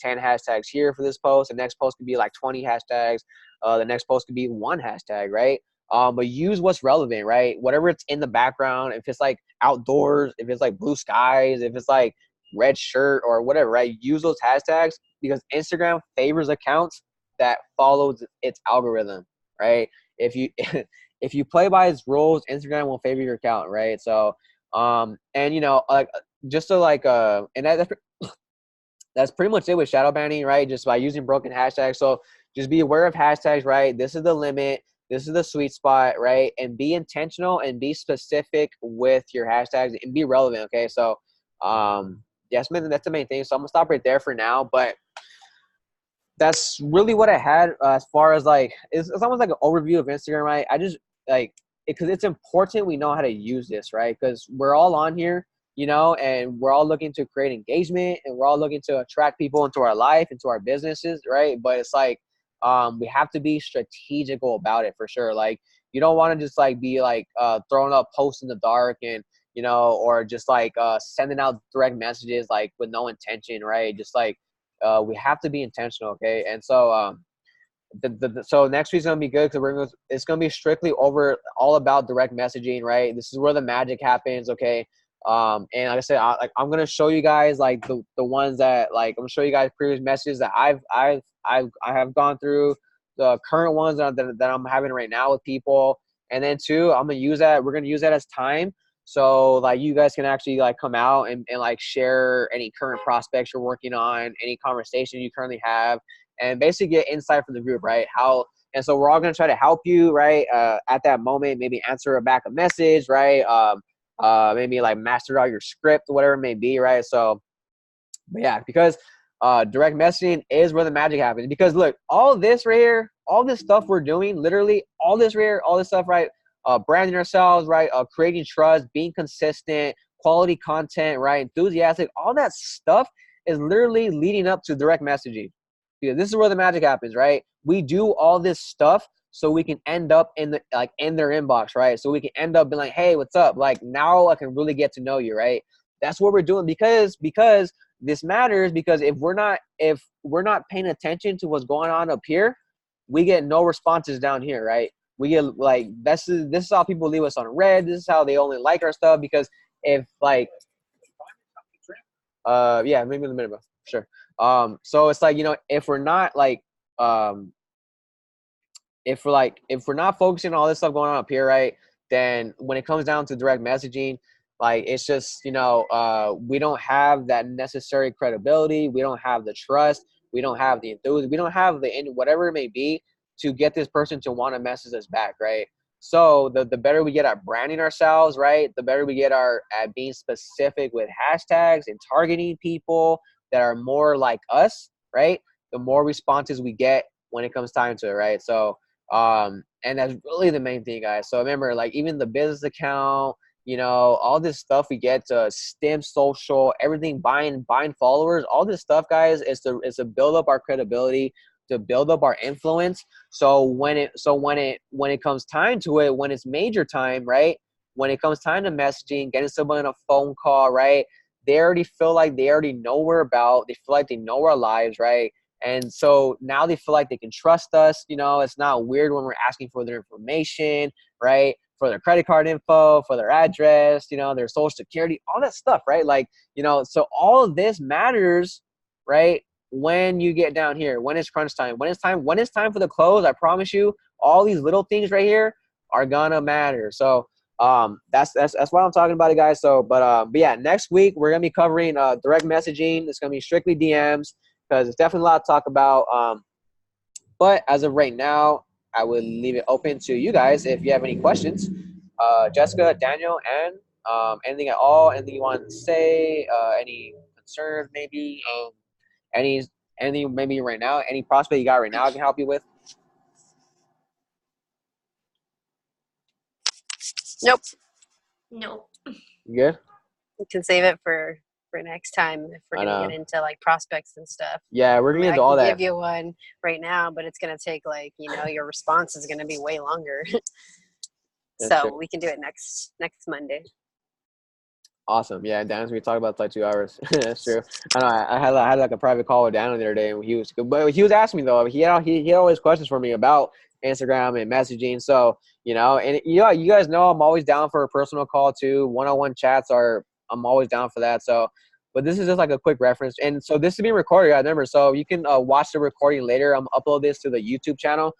10 hashtags here for this post. The next post could be like 20 hashtags. The next post could be one hashtag, right? But use what's relevant, right? Whatever it's in the background, if it's like outdoors, if it's like blue skies, if it's like red shirt or whatever, right? Use those hashtags, because Instagram favors accounts that follows its algorithm, right? If you if you play by its rules, Instagram will favor your account, right? So and like just to like and that's pretty much it with shadow banning, right? Just by using broken hashtags. So just be aware of hashtags, right? This is the limit. This is the sweet spot, right? And be intentional and be specific with your hashtags and be relevant, okay? So, yes, man, that's the main thing. So I'm gonna stop right there for now, but that's really what I had as far as like, it's almost like an overview of Instagram, right? I just like, because it's important we know how to use this, right? Because we're all on here, and we're all looking to create engagement, and we're all looking to attract people into our life, into our businesses, right? But it's like, we have to be strategical about it for sure. Like You don't want to just like be like throwing up posts in the dark and, you know, or just like sending out direct messages like with no intention, right? Just like we have to be intentional, okay? And so so next week's gonna be good because it's gonna be strictly over all about direct messaging, right? This is where the magic happens, okay? And like I said, I'm gonna show you guys like the ones that like I'm gonna show you guys previous messages that I have gone through, the current ones that I'm having right now with people, and then two, we're gonna use that as time. So like you guys can actually like come out and like share any current prospects you're working on, any conversation you currently have, and basically get insight from the group, right? And so we're all going to try to help you, right? At that moment, maybe answer back a message, right? Maybe like master out your script, whatever it may be, right? So, but yeah, because direct messaging is where the magic happens. Because look, all this right here, all this stuff we're doing, literally all this right here, all this stuff, right? Branding ourselves, right? Creating trust, being consistent, quality content, right? Enthusiastic, all that stuff is literally leading up to direct messaging. Because this is where the magic happens, right? We do all this stuff so we can end up in their inbox, right? So we can end up being like, hey, what's up? Like now I can really get to know you, right? That's what we're doing because this matters, because if we're not paying attention to what's going on up here, we get no responses down here, right? We get like this is how people leave us on red. This is how they only like our stuff, because if like yeah, maybe in a minute, bro. Sure. So it's like, you know, if we're not like if we're not focusing on all this stuff going on up here, right, then when it comes down to direct messaging, like it's just, you know, we don't have that necessary credibility, we don't have the trust, we don't have the enthusiasm, we don't have the whatever it may be to get this person to want to message us back, right? So the better we get at branding ourselves, right, the better we get at being specific with hashtags and targeting people that are more like us, right, the more responses we get when it comes time to it, right? So and that's really the main thing, guys. So remember, like even the business account, you know, all this stuff we get to STEM social, everything, buying followers, all this stuff, guys, is to build up our credibility, to build up our influence. So when it comes time to it, when it's major time, right, when it comes time to messaging, getting someone on a phone call, right, they already feel like they already know we're about, they feel like they know our lives, right? And so now they feel like they can trust us. You know, it's not weird when we're asking for their information, right? For their credit card info, for their address, you know, their social security, all that stuff, right? Like, you know, so all of this matters, right? When you get down here, when it's crunch time, when it's time for the close, I promise you, all these little things right here are gonna matter. So that's why I'm talking about it, guys. So but yeah, next week we're gonna be covering direct messaging. It's gonna be strictly DMs, because it's definitely a lot to talk about. But as of right now, I would leave it open to you guys if you have any questions. Jessica, Daniel, and anything at all, anything you want to say, any concerns maybe, anything maybe right now, any prospect you got right now I can help you with? Nope. Nope. You good? We can save it for next time if we're gonna get into like prospects and stuff. Yeah, we're I gonna mean, into all I can that. give you one right now, but it's gonna take like, you know, your response is gonna be way longer. So true. we can do it next Monday. Awesome. Yeah, Dan's we talked about like 2 hours. That's true. I know. I had like a private call with Dan the other day, and he was asking me though. He had always questions for me about Instagram and messaging. So you know, and you guys know I'm always down for a personal call too. One-on-one chats I'm always down for that. So, but this is just like a quick reference, and so this is being recorded, guys. Remember, so you can watch the recording later. I'm upload this to the YouTube channel.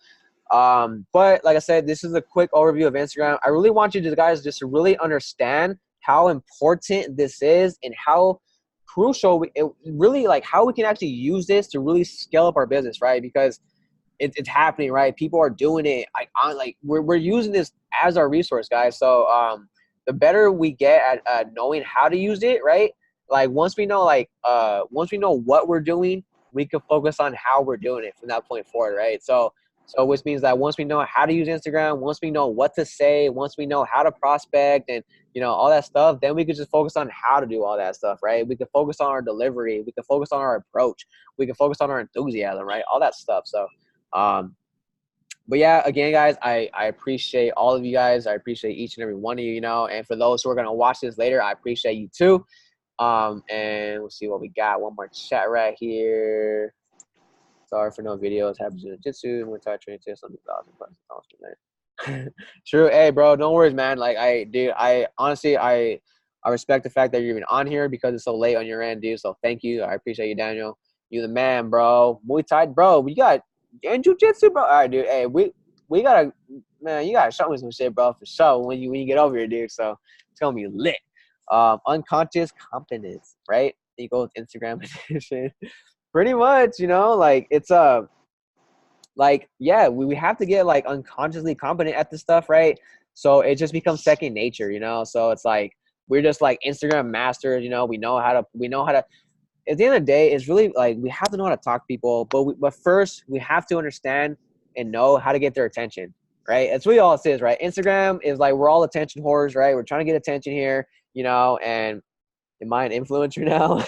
But like I said, this is a quick overview of Instagram. I really want you guys just to really understand how important this is and how crucial really like how we can actually use this to really scale up our business, right? Because it's happening, right? People are doing it. We're using this as our resource, guys. So the better we get at knowing how to use it, right? Like once we know what we're doing, we can focus on how we're doing it from that point forward, right? So which means that once we know how to use Instagram, once we know what to say, once we know how to prospect and, you know, all that stuff, then we could just focus on how to do all that stuff, right? We can focus on our delivery. We can focus on our approach. We can focus on our enthusiasm, right? All that stuff. So, but yeah, again, guys, I appreciate all of you guys. I appreciate each and every one of you, you know, and for those who are gonna watch this later, I appreciate you too. And we'll see what we got. One more chat right here. Sorry for no videos. Happy jiu-jitsu. Muay Thai training to something awesome. True. Hey, bro, no worries, man. Like, I honestly, I respect the fact that you're even on here because it's so late on your end, dude. So thank you. I appreciate you, Daniel. You the man, bro. Muay Thai, bro. We got and jiu-jitsu, bro. All right, dude. Hey, we gotta, man. You gotta show me some shit, bro, for sure. When you get over here, dude. So it's gonna be lit. Unconscious competence, right? You go with Instagram edition. Pretty much, you know, like it's like yeah, we have to get like unconsciously competent at this stuff, right? So it just becomes second nature, you know. So it's like we're just like Instagram masters, you know. We know how to. At the end of the day, it's really like we have to know how to talk to people, but first we have to understand and know how to get their attention, right? That's really all it is, right? Instagram is like we're all attention whores, right? We're trying to get attention here, you know, and am I an influencer now?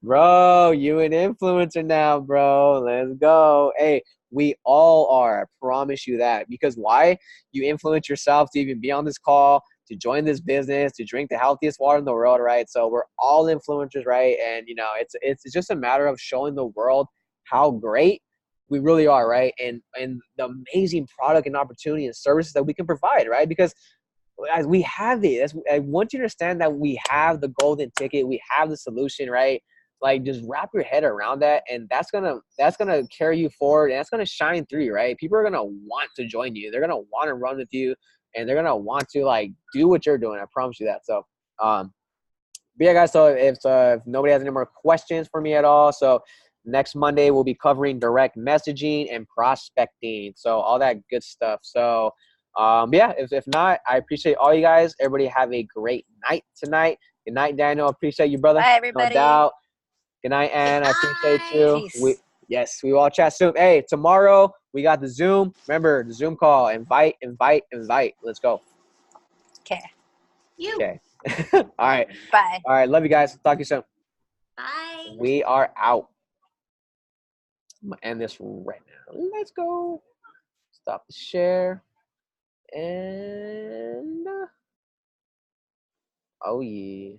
Bro, you an influencer now, bro. Let's go. Hey, we all are. I promise you that. Because why? You influence yourself to even be on this call, to join this business, to drink the healthiest water in the world, right? So we're all influencers, right? And you know, it's just a matter of showing the world how great we really are, right? And the amazing product and opportunity and services that we can provide, right? Because as we have it, I want you to understand that we have the golden ticket, we have the solution, right? Like just wrap your head around that, and that's gonna carry you forward, and that's gonna shine through you, right? People are gonna want to join you, they're gonna want to run with you, and they're gonna want to like do what you're doing. I promise you that. So, but yeah, guys. So if nobody has any more questions for me at all, so next Monday we'll be covering direct messaging and prospecting, so all that good stuff. So. But yeah, if not, I appreciate all you guys. Everybody have a great night tonight. Good night, Daniel. Appreciate you, brother. Bye, everybody. No doubt. Good night, Ann. I appreciate you. Peace. Yes, we will all chat soon. Hey, tomorrow we got the Zoom. Remember the Zoom call. Invite. Let's go. Okay. You. Okay. All right. Bye. All right. Love you guys. Talk to you soon. Bye. We are out. I'm gonna end this right now. Let's go. Stop the share. And oh yeah.